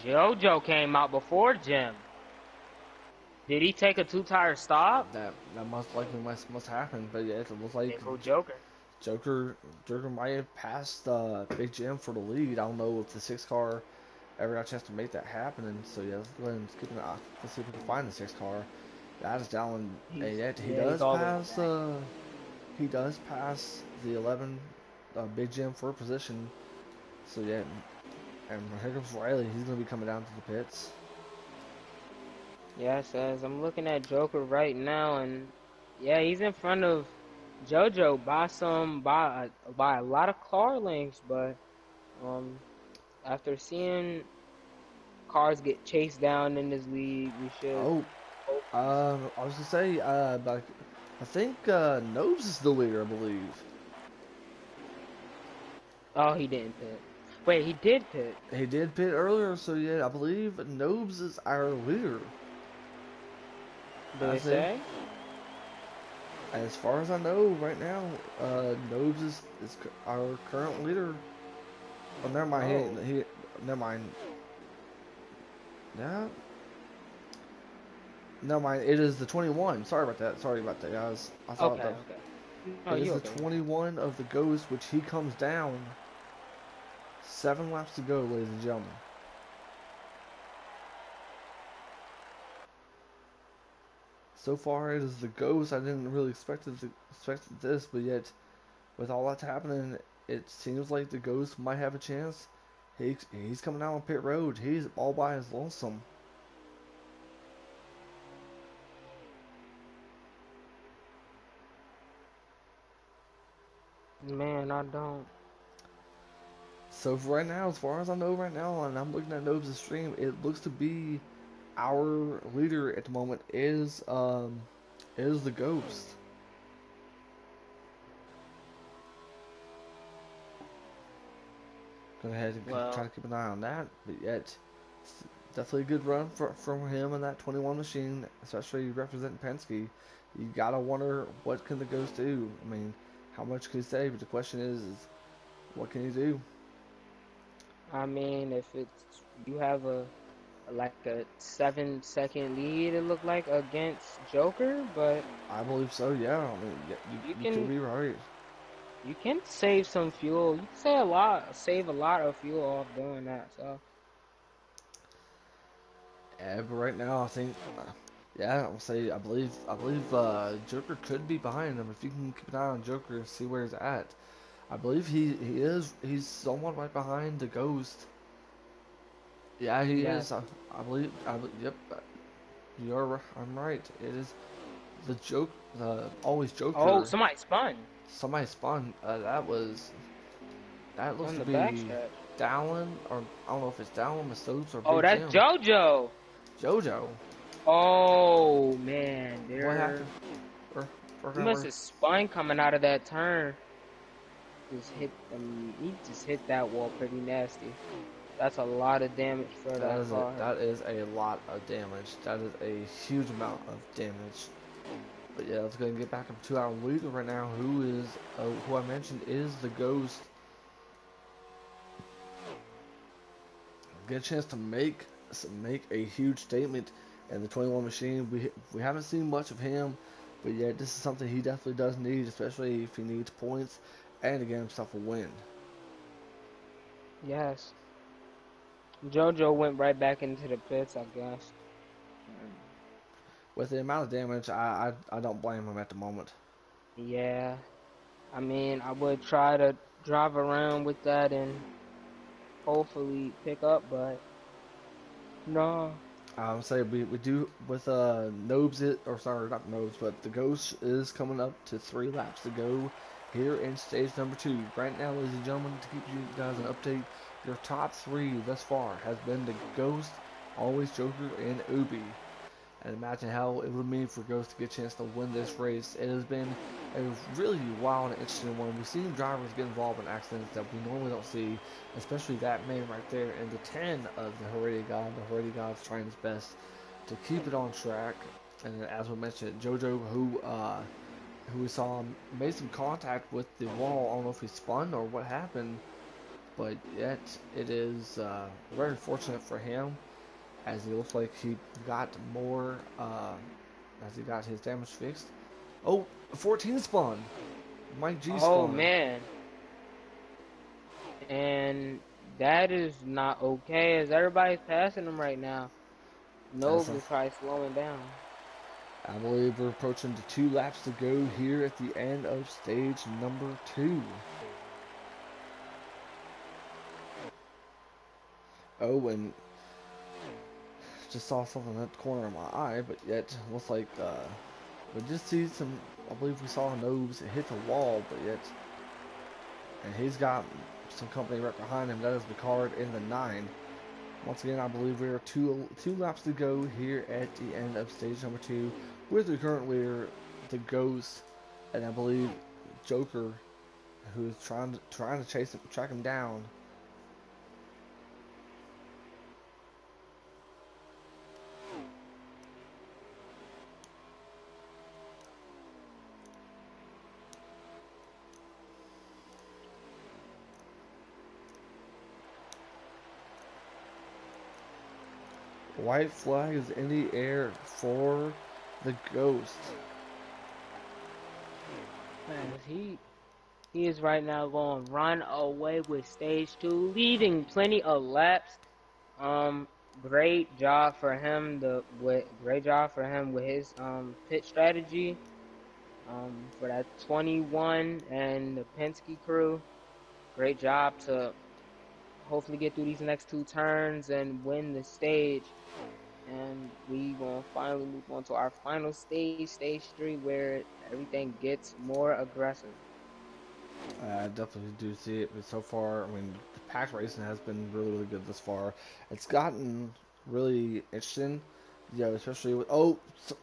JoJo came out before Jim. Did he take a two-tire stop? That must happen. But yeah, it looks like There go Joker. Joker Joker might have passed Big Jim for the lead. I don't know if the 6 car ever got a chance to make that happen. And so yeah, let's go ahead and skip an eye. Let's see if we can find the 6 car. That is down. And yet He's all the way back. he does pass the 11 Big Jim for position. So yeah, and here comes Riley. He's gonna be coming down to the pits. Yeah, it says I'm looking at Joker right now, and yeah, he's in front of JoJo by a lot of car lengths. But um, after seeing cars get chased down in this league, we should Oh, focus. I was gonna say, but I think Nobes is the leader, I believe. Oh, he didn't pit. Wait, he did pit. He did pit earlier, so yeah, I believe Nobes is our leader. Do I they say, say? as far as I know, right now, Nobes is our current leader. Oh, never mind. Oh, He never mind. Yeah, never mind. It is the 21. Sorry about that. Sorry about that, guys. I thought okay, that okay. No, it is you the okay? 21 of the Ghost, which he comes down. 7 laps to go, ladies and gentlemen. So far, it is the Ghost. I didn't really expect this, but yet, with all that's happening, it seems like the Ghost might have a chance. He's coming out on pit road. He's all by his lonesome. Man, I don't. So for right now, as far as I know right now, and I'm looking at Nobes' stream, it looks to be our leader at the moment is the Ghost. Go ahead and try Well, to keep an eye on that, but yet definitely a good run from him in that 21 machine, especially representing Penske. You gotta wonder what can the Ghost do. I mean, how much can he say? But the question is what can he do? I mean, if it's you have a like a 7 second lead, it looked like against Joker, but I believe so. Yeah, I mean, yeah, you you could can be right. you can save some fuel. You can save a lot of fuel off doing that. So Yeah, but right now I think, yeah, I'll say I believe Joker could be behind him if you can keep an eye on Joker and see where he's at. I believe he's somewhat right behind the Ghost. Yeah, he is. yes. Yep, I'm right. It is the always Oh, Joker. somebody spun Somebody spun. That looks on to the be backstretch. Dallin, or I don't know if it's Dallin, Masopes, or Oh, Big that's Jim. JoJo. JoJo. Oh man, What happened? We're, he must we're have spun coming out of that turn. He just hit that wall pretty nasty. That's a lot of damage for That that is a car. that is a lot of damage. That is a huge amount of damage. But yeah, let's go and get back up to our leader right now, who I mentioned is the Ghost. Get a chance to make a huge statement in the 21 machine. We haven't seen much of him, but yeah, this is something he definitely does need, especially if he needs points and to get himself a win. Yes. JoJo went right back into the pits, I guess. With the amount of damage, I don't blame him at the moment. Yeah, I mean, I would try to drive around with that and hopefully pick up, but no. I would say we do with Nobes it or sorry not Nobes but the Ghost is coming up to 3 laps to go here in stage number 2. Right now, ladies and gentlemen, to keep you guys an update, your top 3 thus far has been the Ghost, Always Joker, and Ubi. And imagine how it would mean for Ghost to get a chance to win this race. It has been a really wild and interesting one. We've seen drivers get involved in accidents that we normally don't see, especially that man right there in the 10 of the Heredia God. The Heredia God's trying his best to keep it on track. And as we mentioned, JoJo, who we saw made some contact with the wall. I don't know if he spun or what happened, but yet it is very fortunate for him as he looks like he got more, as he got his damage fixed. Oh, 14 spawn. Mike G Oh spawned. man, and that is not okay as everybody's passing him right now. As Nobes is probably slowing down. I believe we're approaching the 2 laps to go here at the end of stage number 2. Oh, and just saw something at the corner of my eye, but yet looks like we just see some. I believe we saw Nobes hit the wall, but yet, and he's got some company right behind him. That is the card in the 9. Once again, I believe we are two laps to go here at the end of stage number 2 with the current leader, the Ghost, and I believe Joker, who's trying to chase him, track him down. White flag is in the air for the Ghost. Man, he is right now going to run away with stage 2, leaving plenty of laps. Great job for him. Great job for him with his pit strategy. For that 21 and the Penske crew. Great job to hopefully get through these next 2 turns and win the stage. And we gonna finally move on to our final stage, stage 3, where everything gets more aggressive. I definitely do see it, but so far, I mean, the pack racing has been really, really good this far. It's gotten really interesting, you know, especially with, oh,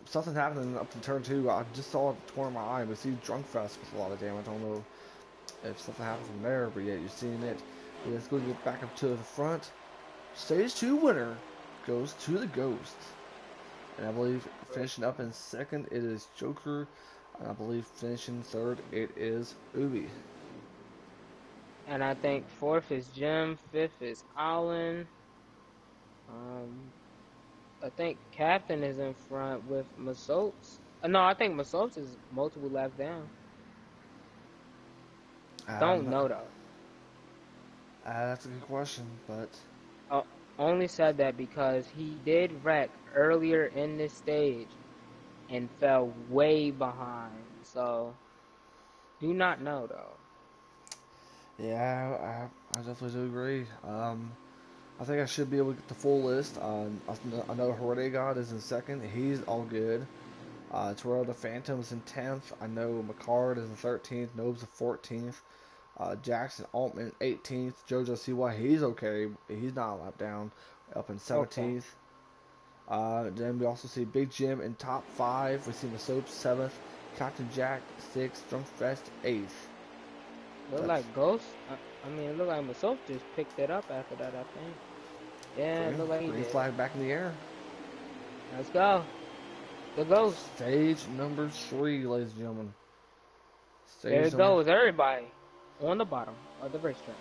something happening up to turn 2. I just saw it at the corner of my eye. We see Drunk Fest with a lot of damage. I don't know if something happened from there, but yeah, you're seeing it. But let's go get back up to the front. Stage 2 winner goes to the Ghost. And I believe finishing up in second, it is Joker. And I believe finishing third, it is Ubi. And I think fourth is Jim, fifth is Colin. Um, I think Captain is in front with Masopes. No, I think Masopes is multiple laps down. I'm Don't not, know though. that's a good question, but Uh, Only said that because he did wreck earlier in this stage and fell way behind. So, do not know though. yeah, I definitely do agree. I think I should be able to get the full list. I know Heredia God is in second. He's all good. Terrell the Phantom is in 10th. I know McCard is in 13th. Nobes in 14th. Jackson Altman 18th. JoJo CY, he's okay. He's not a lap down. Up in Okay. 17th. Then we also see Big Jim in top 5. We see the Soap 7th. Captain Jack 6th. Drunk Fest 8th. Look That's like Ghost. I mean, it looked like Masopes just picked it up after that, I think. Yeah, it green, looked like he green did. flag back in the air. Let's go. The Ghost. Stage number 3, ladies and gentlemen. There Stage it number. goes, everybody on the bottom of the racetrack.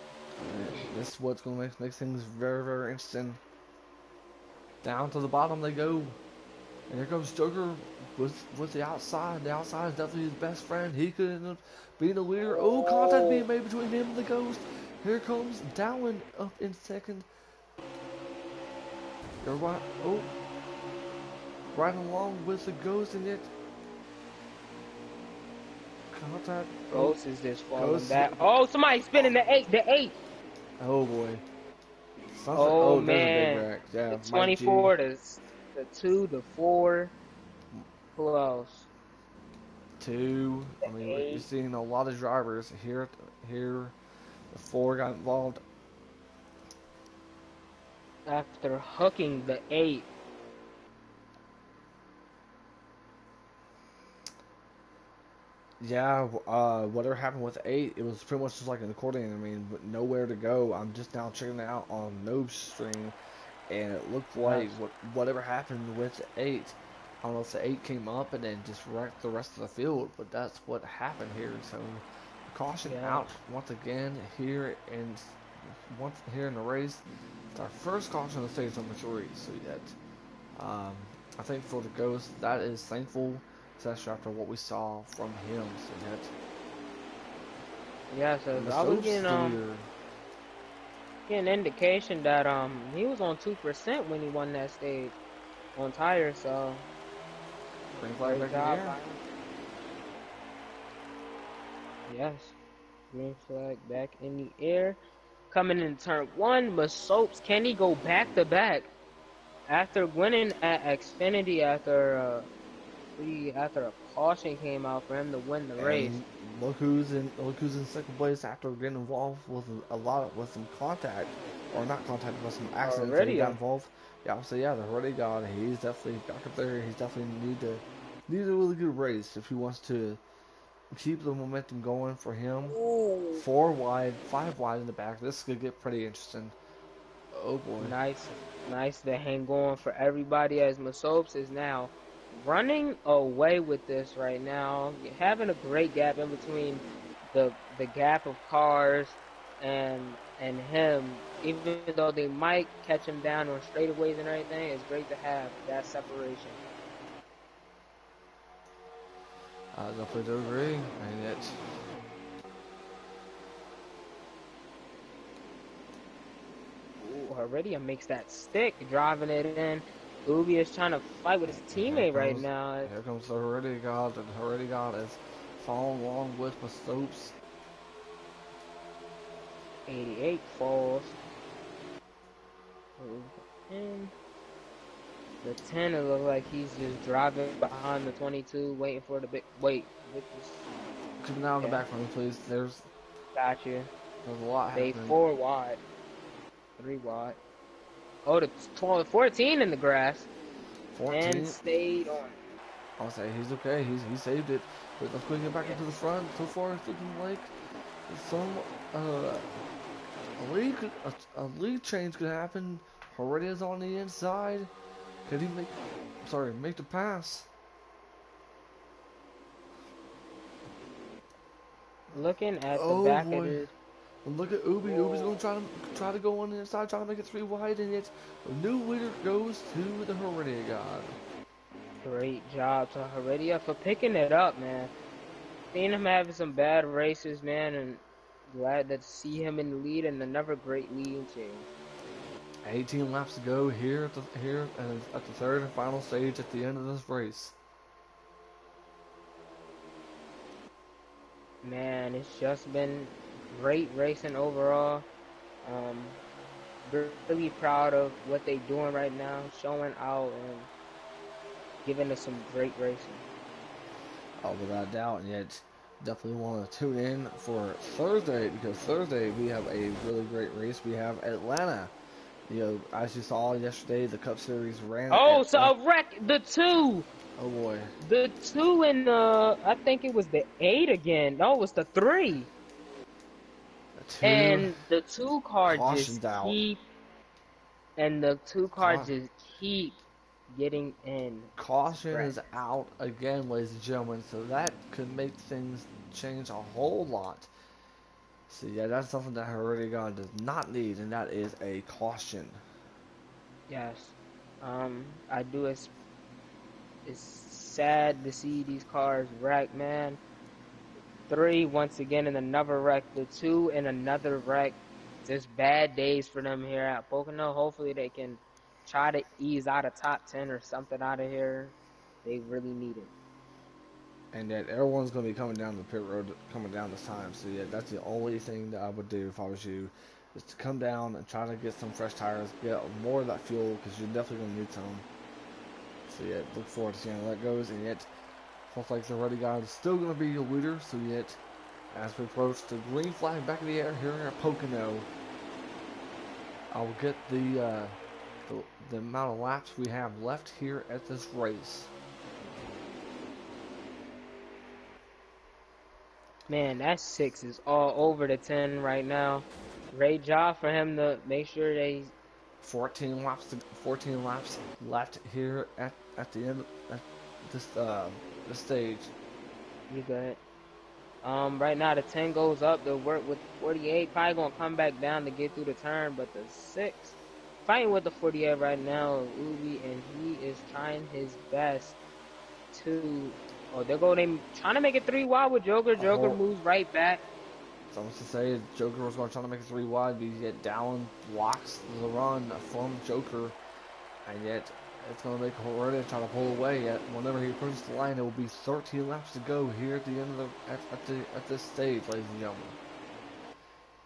This is what's going to make things very, very interesting. Down to the bottom they go. And here comes Joker with the outside. The outside is definitely his best friend. He could end up being the leader. Oh, contact being Oh, made between him and the Ghost. Here comes Dowling up in second. Everybody, oh, right along with the Ghost in it. Contact. Oh, Ghost is just falling Ghost. back. Oh, somebody's spinning the eight. The eight. Oh boy. Something. Oh Oh, there's a big man, wreck. Yeah, the Mike G. 24, the 2, the 4. Who else? Two. The I mean, you're 8. seeing a lot of drivers here. Here, the four got involved. After hooking the 8. Yeah, whatever happened with eight, it was pretty much just like an accordion. I mean, with nowhere to go. I'm just now checking it out on Noob's stream, and it looked Yes. like whatever happened with eight. I don't know if the eight came up and then just wrecked the rest of the field, but that's what happened here. So, caution Yeah. out once again here, and once here in the race. It's our first caution of stage number three. So that um, I think for the Ghost, that is thankful, especially after what we saw from him. So that Yeah, so the I was soap's still here. getting indication that he was on 2% when he won that stage on tires, so Green flag great back in the job air. by him. Yes. Green flag back in the air. Coming in turn one, but Soaps, can he go back to back? After winning at Xfinity after a caution came out for him to win the race. And look who's in second place after getting involved with a lot of, with some contact, or not contact, but some accidents that he Already, got involved. Yeah, so yeah, the already got. He's definitely back up there. He's definitely need a really good race if he wants to keep the momentum going for him. ooh, Four wide, five wide in the back. This could get pretty interesting. Oh boy. nice to hang on for everybody as Masopes is now running away with this right now, having a great gap in between the gap of cars and him. Even though they might catch him down on straightaways and everything, it's great to have that separation. I definitely do agree. And it, Ooh, Heredia makes that stick, driving it in. Ubi is trying to fight with his here teammate right comes now. here comes the Heredia God, and Heredia God is following along with my Stopes. 88 falls. And the 10, it looks like he's just driving behind the 22, waiting for the big. Wait, with this. Coming down the Yeah, back for me, please. got you. There's a lot They happening. 4 wide, 3 wide. Oh, the 12, 14 in the grass. And 14. stayed on. I'll say he's okay. He saved it. But let's quickly get back Yeah. into the front. So far, it's looking like some uh, a lead change could happen. Heredia's on the inside. Could he make? Sorry, make the pass. Looking at the Oh back of boy. this. And look at Ubi. Ubi's Whoa. gonna try to go on the inside, trying to make it three wide, and it's the new leader goes to the Heredia God. Great job to Heredia for picking it up, man. Seen him having some bad races, man, and glad to see him in the lead and another great leading change. 18 laps to go here at the third and final stage at the end of this race. Man, it's just been great racing overall. Um, really proud of what they're doing right now, showing out and giving us some great racing. Oh, without a doubt, and yet definitely want to tune in for Thursday because Thursday we have a really great race. We have Atlanta. You know, as you saw yesterday, the Cup Series ran at Oh, so a wreck the 2. oh boy, The 2 in I think it was the 8 again. No, it was the 3. two And the 2 car just cautions out. keep and the 2 car Ca- just keep getting in Caution wreck. is out again, ladies and gentlemen. So that could make things change a whole lot. So yeah, that's something that Heredia does not need, and that is a caution. Yes. I do. It's sad to see these cars wreck, man. 3 once again in another wreck. The 2 in another wreck. Just bad days for them here at Pocono. Hopefully they can try to ease out a top 10 or something out of here. They really need it. And that everyone's going to be coming down the pit road, coming down this time. So yeah, that's the only thing that I would do if I was you, is to come down and try to get some fresh tires, get more of that fuel because you're definitely going to need some. So yeah, look forward to seeing how that goes. And yet, looks like the Ready God is still going to be a leader. So yet, as we approach the green flag back in the air here at Pocono, I will get the amount of laps we have left here at this race. Man, that 6 is all over the 10 right now. Great job for him to make sure they 14 laps left here at the end at this stage. you good. Right now the 10 goes up to work with the 48. Probably gonna come back down to get through the turn, but the 6 fighting with the 48 right now, Ubi, and he is trying his best to. Oh, there go they trying to make it 3 wide with Joker. A Joker whole moves right back. Someone to say Joker was going to try to make it 3 wide, but yet Dallin blocks the run from Joker, and yet it's going to make Horita try to pull away. Yet whenever he approaches the line, it will be 13 laps to go here at the end of at this stage, ladies and gentlemen.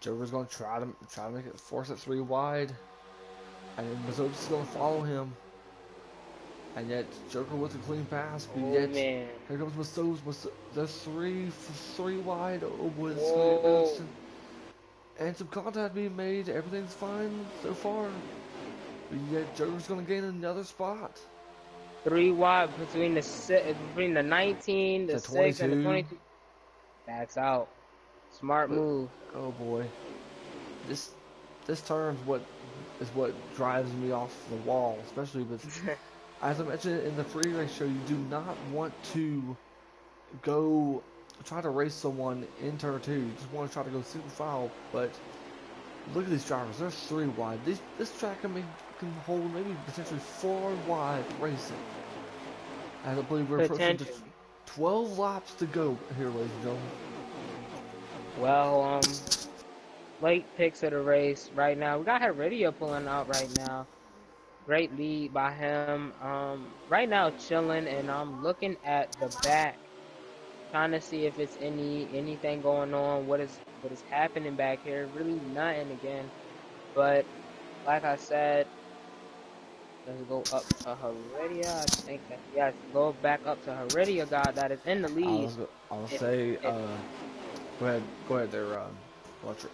Joker's going to try to make it force it 3 wide, and then Mazota's is going to follow him. And yet Joker with a clean pass, but Oh yet man. here comes Maso's. There's three wide. Oh boy, this is going to get really Whoa. interesting. And some contact being made. Everything's fine so far. But yet Joker's going to gain another spot. 3 wide between the 19, the To 6, and the 22. 22. Backs out. Smart But move. oh boy, this this turn is what drives me off the wall, especially with, as I mentioned in the pre-race show, you do not want to go try to race someone in turn 2. You just want to try to go single file, but look at these drivers. They're 3 wide. This track can hold maybe potentially 4 wide racing. And I believe we're approaching to Potentially. 12 laps to go here, ladies and gentlemen. Well, late picks of the race right now. We got Heredia pulling out right now. Great lead by him. Right now chilling, and I'm looking at the back, trying to see if it's anything going on. What is happening back here? Really nothing again. But like I said, let's go up to Heredia. I think that yes, go back up to Heredia, God, that is in the lead. I'll It, say, it, go ahead there, Electric.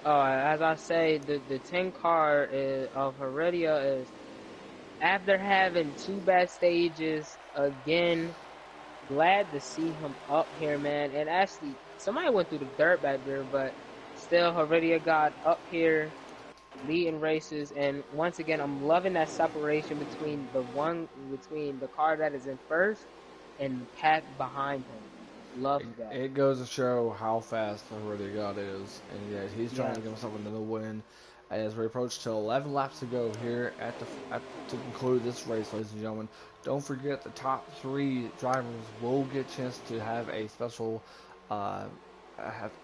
as I say, the 10 car of Heredia is, after having 2 bad stages again, glad to see him up here, man. And actually, somebody went through the dirt back there, but still, Heredia got up here, leading races. And once again, I'm loving that separation between the car that is in first and the pack behind him. Love that. It goes to show how fast the Heredia God is, and yet he's trying to Yes. give himself another win. As we approach to 11 laps to go here to conclude this race, ladies and gentlemen. Don't forget the top 3 drivers will get a chance to have a uh,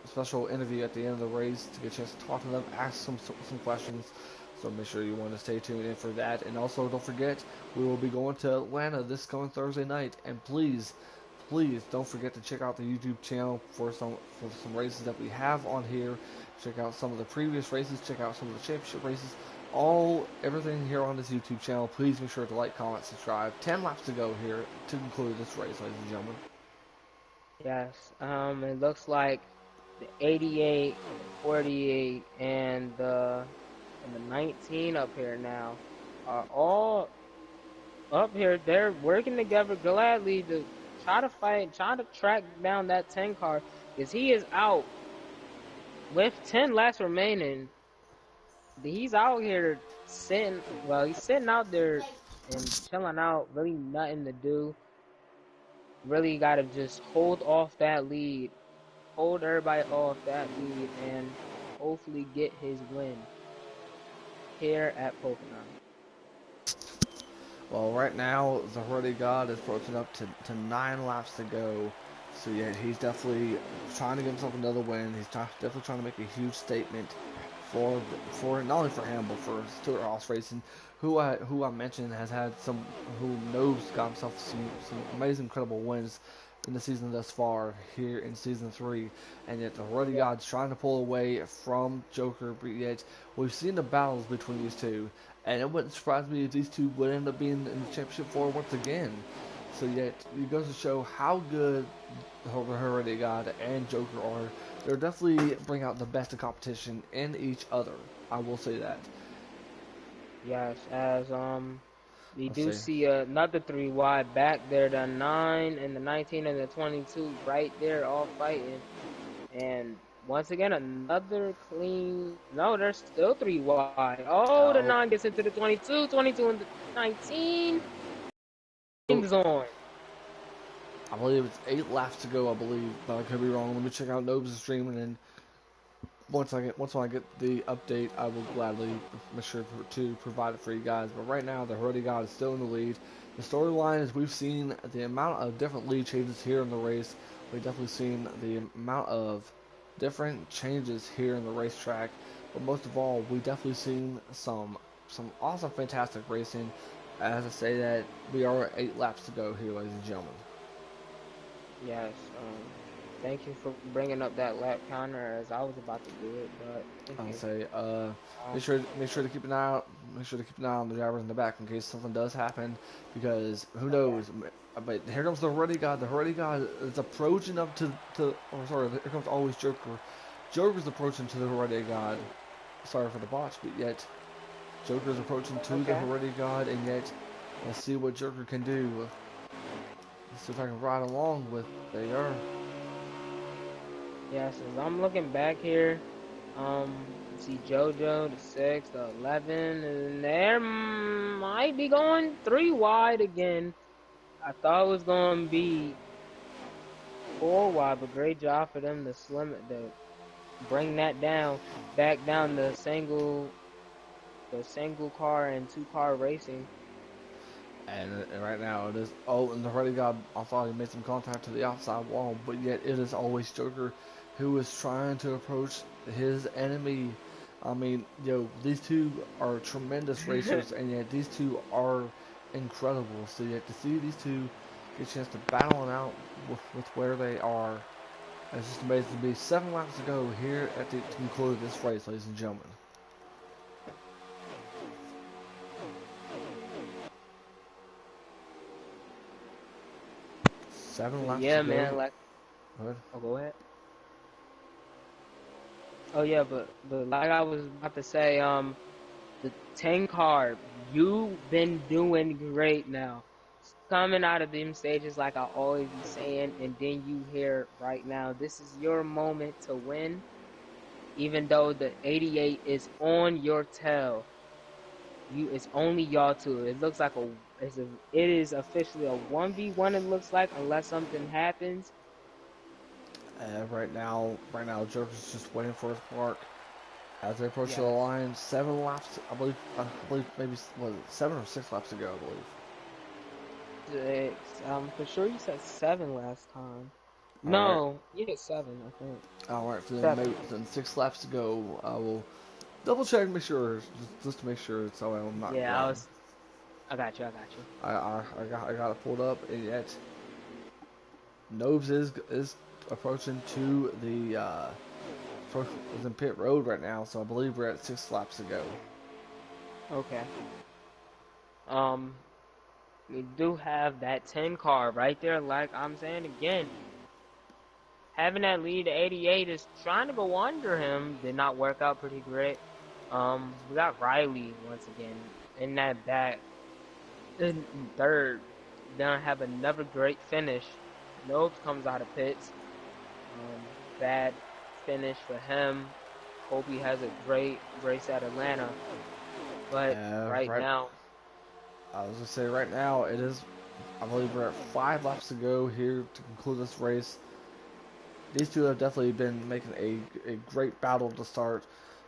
special interview at the end of the race to get a chance to talk to them, ask some questions. So make sure you want to stay tuned in for that. And also don't forget, we will be going to Atlanta this coming Thursday night. And please don't forget to check out the YouTube channel for some races that we have on here. Check out some of the previous races. Check out some of the championship races. Everything here on this YouTube channel. Please make sure to like, comment, subscribe. 10 laps to go here to conclude this race, ladies and gentlemen. Yes. It looks like the 88, the 48, and the 19 up here now are all up here. They're working together gladly to try to track down that 10 car, because he is out with 10 laps remaining. He's out here sitting. Well, he's sitting out there and chilling out. Really nothing to do. Really got to just hold off that lead, hold everybody off that lead, and hopefully get his win here at Pokemon. Well, right now, the Hardy God is approaching up to 9 laps to go. So, yeah, he's definitely trying to give himself another win. He's definitely trying to make a huge statement for not only for him but for Stuart Haas Racing, who I mentioned has had some who knows got himself some amazing, incredible wins in the season thus far here in season 3, and yet the Ruddy Yeah. God's trying to pull away from Joker, but yet we've seen the battles between these two, and it wouldn't surprise me if these two would end up being in the championship for once again. So yet it goes to show how good the Heredity God and Joker are. They're definitely bring out the best of competition in each other. I will say that. Yes, as we Let's do see. see another three wide back there, the 9 and the 19 and the 22 right there all fighting. And once again, another clean. No, there's still three wide. Oh, the Oh, 9 gets into the 22, 22 and the 19. oh, Game's on. I believe it's 8 laps to go. I believe, but I could be wrong. Let me check out Nob's stream, and then once I get the update, I will gladly make sure to provide it for you guys. But right now, the Herody God is still in the lead. The storyline is we've seen the amount of different lead changes here in the race. We've definitely seen the amount of different changes here in the racetrack. But most of all, we've definitely seen some awesome, fantastic racing. As I say that, we are 8 laps to go here, ladies and gentlemen. Yes. Thank you for bringing up that lap counter as I was about to do it, but thank I'll you. say, Um, make sure to keep an eye out, make sure to keep an eye on the drivers in the back in case something does happen, because who okay. knows? But here comes the Heredity God. The Heredity God is approaching up to. Oh, sorry, here comes always Joker. Joker's approaching to the Heredity God. Sorry for the botch, but yet Joker's approaching to the Okay. Heredity God, and yet let's see what Joker can do. Let's see if I can ride along with. They are. Yes, as I'm looking back here, you see JoJo, the 6, the 11, and there might be going three wide again. I thought it was going to be four wide, but great job for them to slim it, to bring that down, back down the single car and two car racing. And right now it is. Oh, and the Heredity God, I thought he made some contact to the outside wall, but yet it is always Joker who is trying to approach his enemy. I mean, these two are tremendous racers, and yet these two are incredible. So yet to see these two get a chance to battle it out with where they are, it's just amazing to me. 7 laps to go here at the to conclude this race, ladies and gentlemen. 7 laps to Yeah, man, go. like, Good. oh, go ahead. Oh yeah, but like I was about to say, the 10 card, you've been doing great now. Coming out of them stages like I always be saying, and then you hear right now, this is your moment to win, even though the 88 is on your tail. It's only y'all two. It looks like it is officially a 1v1, it looks like, unless something happens. Right now, Joker's just waiting for his mark. As they approach the Yes. line, 7 laps, I believe maybe, was it 7 or 6 laps to go, I believe. Six. I'm for sure you said seven last time. Alright, No, you did seven, I think. alright, so then Seven. maybe, then 6 laps to go. I will double check, make sure, just to make sure, so I'm not Yeah, wrong. I got you, I got you. I got it pulled up, and yet, Nobes is approaching to the, is in pit road right now, so I believe we're at 6 laps to go. Okay. Um, we do have that 10 car right there, like I'm saying again. Having that lead 88 is trying to go under him. Did not work out pretty great. We got Riley once again in that back. In third, gonna have another great finish. Nobes comes out of pits. Bad finish for him. Hope he has a great race at Atlanta. But right Right, now, I was gonna say right now it is. I believe we're at 5 laps to go here to conclude this race. These two have definitely been making a great battle to start,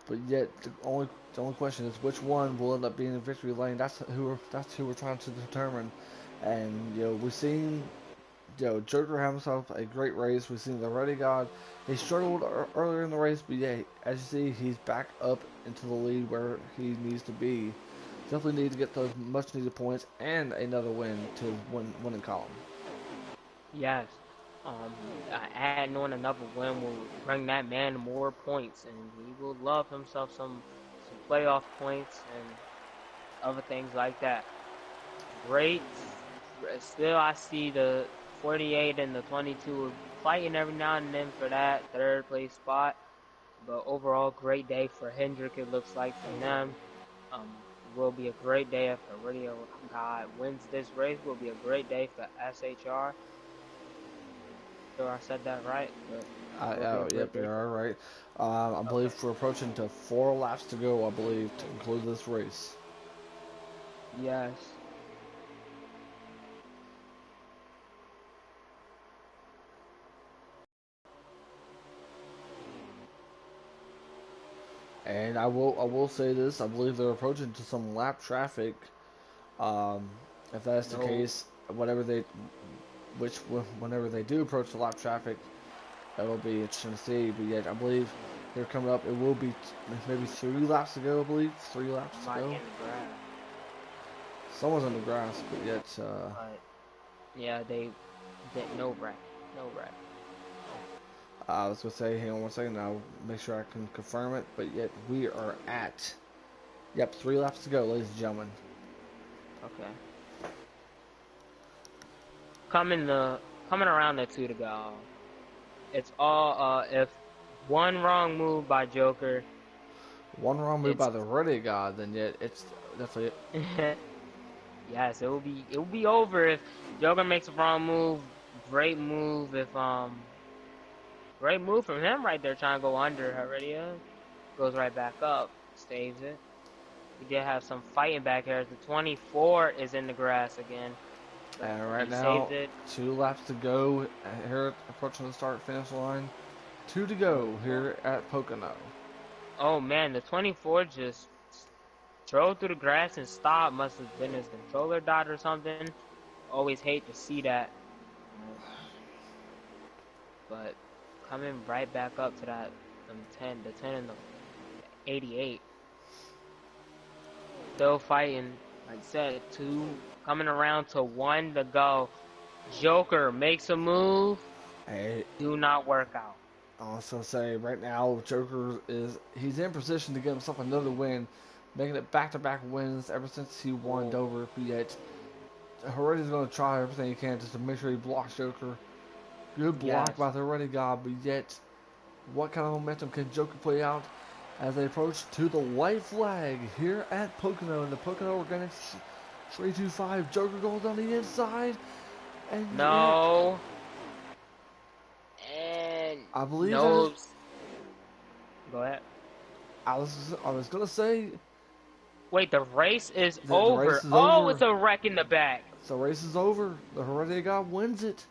but yet the only question is which one will end up being in victory lane. That's who we're trying to determine. And we've seen Joker had himself a great race. We've seen the Ready God. He struggled earlier in the race, but yeah, as you see, he's back up into the lead where he needs to be. Definitely need to get those much needed points and another win to winning column. Yes. Adding on another win will bring that man more points, and he will love himself some playoff points and other things like that. Great. Still, I see the 48 and the 22 fighting every now and then for that third place spot. But overall, great day for Hendrick. It looks like for them. Will be a great day if the Radio God wins this race. Will be a great day for SHR. Sure, I said that right, but will be a great Yep, day you're for all them. right. I believe Okay. we're approaching to 4 laps to go, I believe, to conclude this race. Yes. And I will say this, I believe they're approaching to some lap traffic. Um, if that's the No. case, whatever they which whenever they do approach the lap traffic, it'll be interesting to see. But yet, I believe they're coming up. It will be maybe 3 laps to go. I believe 3 laps to Somebody go. in the grass. Someone's on the grass, but yet But yeah, they no wreck. No wreck. I was gonna say, hang on 1 second. I'll make sure I can confirm it. But yet we are at, yep, 3 laps to go, ladies and gentlemen. Okay. Coming around the two to go. It's all if one wrong move by Joker, One wrong move it's by the Ready God, then yet it's definitely. yes, it will be over if Joker makes a wrong move. Great move if great move from him right there trying to go under Heredia. Goes right back up, saves it. We did have some fighting back here. The 24 is in the grass again, but And right he now, saved it. 2 laps to go here, approaching the start finish line. Two to Oh, go here at Pocono. oh man, the 24 just drove through the grass and stopped. Must have been his controller died or something. Always hate to see that. Uh, but coming right back up to that 10, the 10 and the 88. Still fighting. Like I said, two coming around to one to go. Joker makes a move. Hey, Do not work out. I'll also say right now, Joker he's in position to get himself another win, making it back-to-back wins ever since he won Oh, Dover. But yet, Heredia's going to try everything he can just to make sure he blocks Joker. Good block yes. by the Heredia God, but yet, what kind of momentum can Joker play out as they approach to the white flag here at Pocono in the Pocono Organic 325? Joker goes on the inside, and yet, No. And I believe that is. no. Go ahead. I was gonna say Wait, the race is that the race over. is Oh, over. it's a wreck in the back. The race is over. The Heredia God wins it.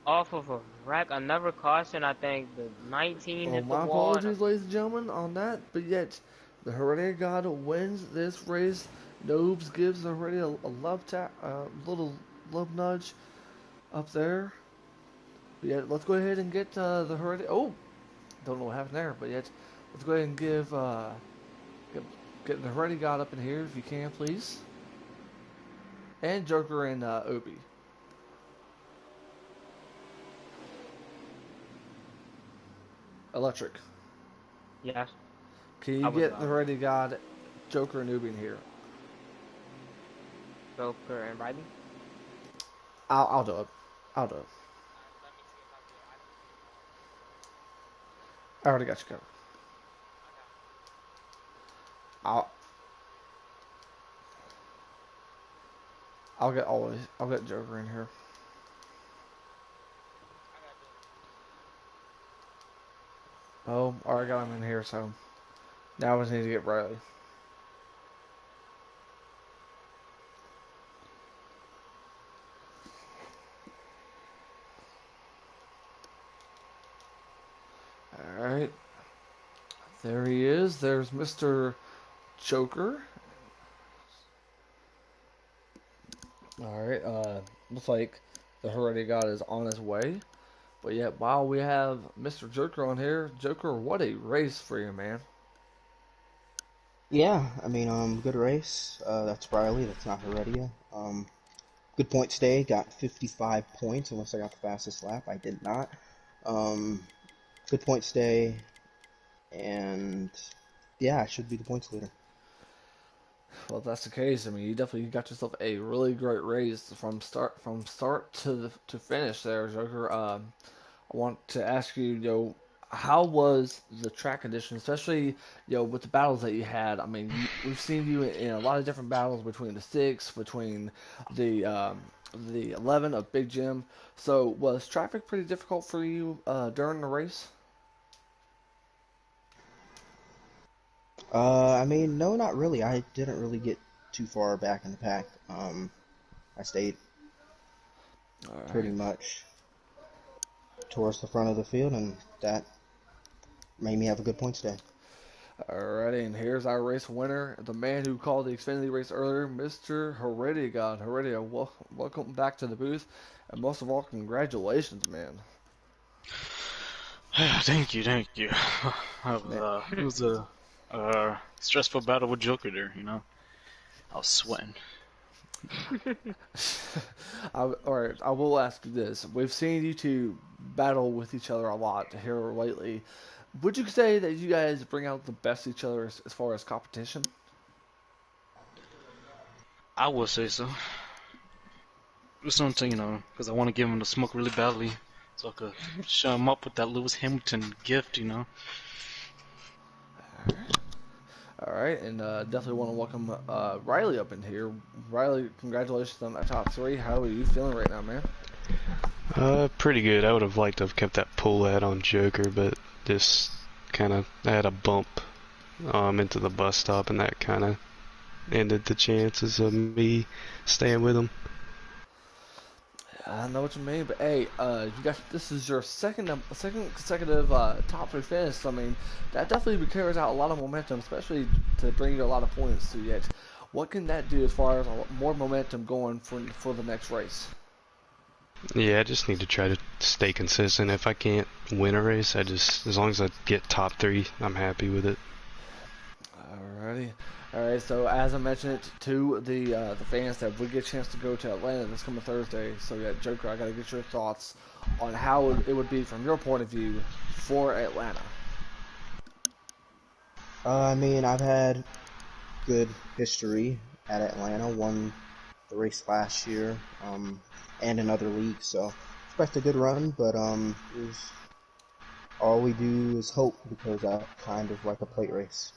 Off of a wreck. Another caution. I think the 19 Well, hit the my wall. And apologies, ladies and gentlemen, on that. But yet, the Heredia God wins this race. Nobes gives the Heredia a love tap, little love nudge up there. But yet, let's go ahead and get the Heredia. Oh, don't know what happened there. But yet, let's go ahead and get, get the Heredia God up in here if you can, please. And Joker and Obi. Electric. yes, Can I you was get the Heredia God, Joker and Obi in here? Joker and Riley. I'll do it. I'll do it. Let me see if I could. I can see if I could. I already got you covered. I got you. I'll I'll get Joker in here. I got Joker. Oh, already got him in here. So now we just need to get Riley. All right, there he is. There's Mr. Joker. All right. Looks like the Heredia God is on his way. But yet, while we have Mr. Joker on here, Joker, what a race for you, man. Yeah, I mean, good race. That's Riley. That's not Heredia. Good points day. Got 55 points. Unless I got the fastest lap, I did not. Um, Good points day, and yeah, I should be the points leader. Well, if that's the case, I mean, you definitely got yourself a really great race from start to finish there, Joker. I want to ask you, how was the track condition, especially, with the battles that you had? I mean, we've seen you in a lot of different battles between the six, between the 11 of Big Jim. So, was traffic pretty difficult for you during the race? I mean, no, not really. I didn't really get too far back in the pack. I stayed All pretty right. much towards the front of the field, and that made me have a good points day. Alrighty, and here's our race winner, the man who called the Xfinity race earlier, Mr. Heredia God. Heredia, welcome back to the booth, and most of all, congratulations, man. Thank you, thank you. Man, It was a stressful battle with Joker there, you know. I was sweating. Alright, I will ask you this. We've seen you two battle with each other a lot here lately. Would you say that you guys bring out the best of each other as far as competition? I would say so. It was something, you know, because I want to give him the smoke really badly, so I could show him up with that Lewis Hamilton gift, you know. Alright, and definitely want to welcome Riley up in here. Riley, congratulations on that top three. How are you feeling right now, man? Pretty good. I would have liked to have kept that pull ad on Joker, but just kind of I had a bump into the bus stop, and that kind of ended the chances of me staying with him. I know what you mean, but hey, you got this is your second consecutive top three finish. So, I mean, that definitely carries out a lot of momentum, especially to bring you a lot of points to yet. What can that do as far as more momentum going for the next race? Yeah, I just need to try to stay consistent. If I can't win a race, as long as I get top three, I'm happy with it. Alrighty, alright. So as I mentioned it to the fans that we get a chance to go to Atlanta this coming Thursday. So yeah, Joker, I gotta get your thoughts on how it would be from your point of view for Atlanta. I mean, I've had good history at Atlanta. Won the race last year, and in other leagues. So expect a good run, but is all we do is hope because I kind of like a plate race.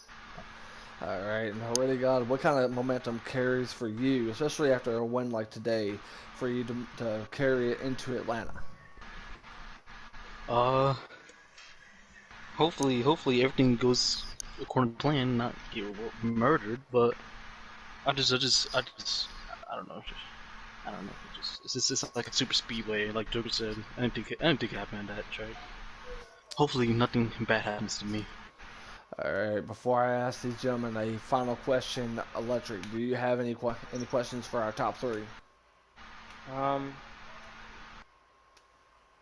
All right, and already God, what kind of momentum carries for you, especially after a win like today, for you to carry it into Atlanta? Uh, hopefully everything goes according to plan, not get murdered. But I don't know. I don't know. It's like a super speedway, like Joker said. I didn't think it happened at that track. Hopefully nothing bad happens to me. All right, before I ask these gentlemen a final question, Electric, do you have any questions for our top three? um,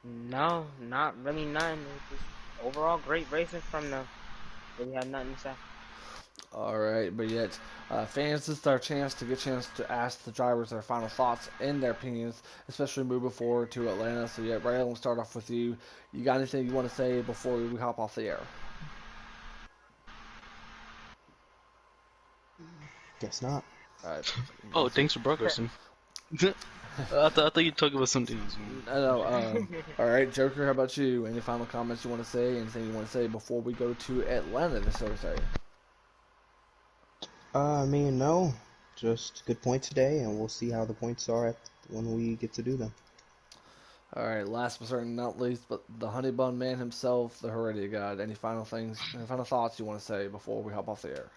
no, not really none. It's just overall great racing from the. Really have nothing to say. All right, but yet, fans, this is our chance to ask the drivers their final thoughts and their opinions, especially moving forward to Atlanta. So yeah, Ray, we'll start off with you. You got anything you want to say before we hop off the air? Guess not. All right, Oh, Mr. thanks for broadcasting. I thought you were talking about something else. No, all right, Joker. How about you? Any final comments you want to say? Anything you want to say before we go to Atlanta this Thursday? I mean, no, just good points today, and we'll see how the points are when we get to do them. All right. Last but certainly not least, but the Honey Bun Man himself, the Heredia God. Any final thoughts you want to say before we hop off the air?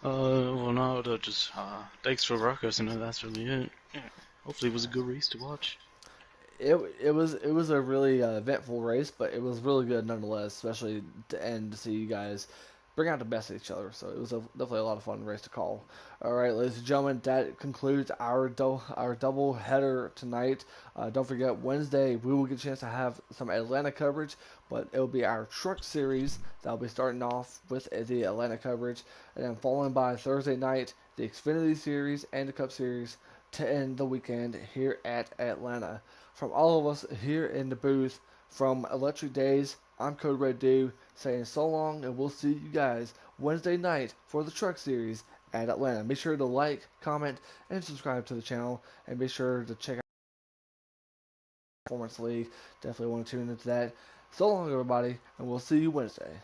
Well, no, just thanks for broadcasting. That's really it. Yeah. Hopefully, it was a good race to watch. It was a really eventful race, but it was really good nonetheless, especially to end to see you guys bring out the best of each other. So it was definitely a lot of fun race to call. All right, ladies and gentlemen, that concludes our double header tonight. Don't forget, Wednesday we will get a chance to have some Atlanta coverage, but it will be our Truck Series that will be starting off with the Atlanta coverage, and then following by Thursday night the Xfinity Series and the Cup Series to end the weekend here at Atlanta. From all of us here in the booth from Electric Days, I'm Code Red Dude saying so long, and we'll see you guys Wednesday night for the Truck Series at Atlanta. Make sure to like, comment, and subscribe to the channel, and be sure to check out Performance League. Definitely want to tune into that. So long, everybody, and we'll see you Wednesday.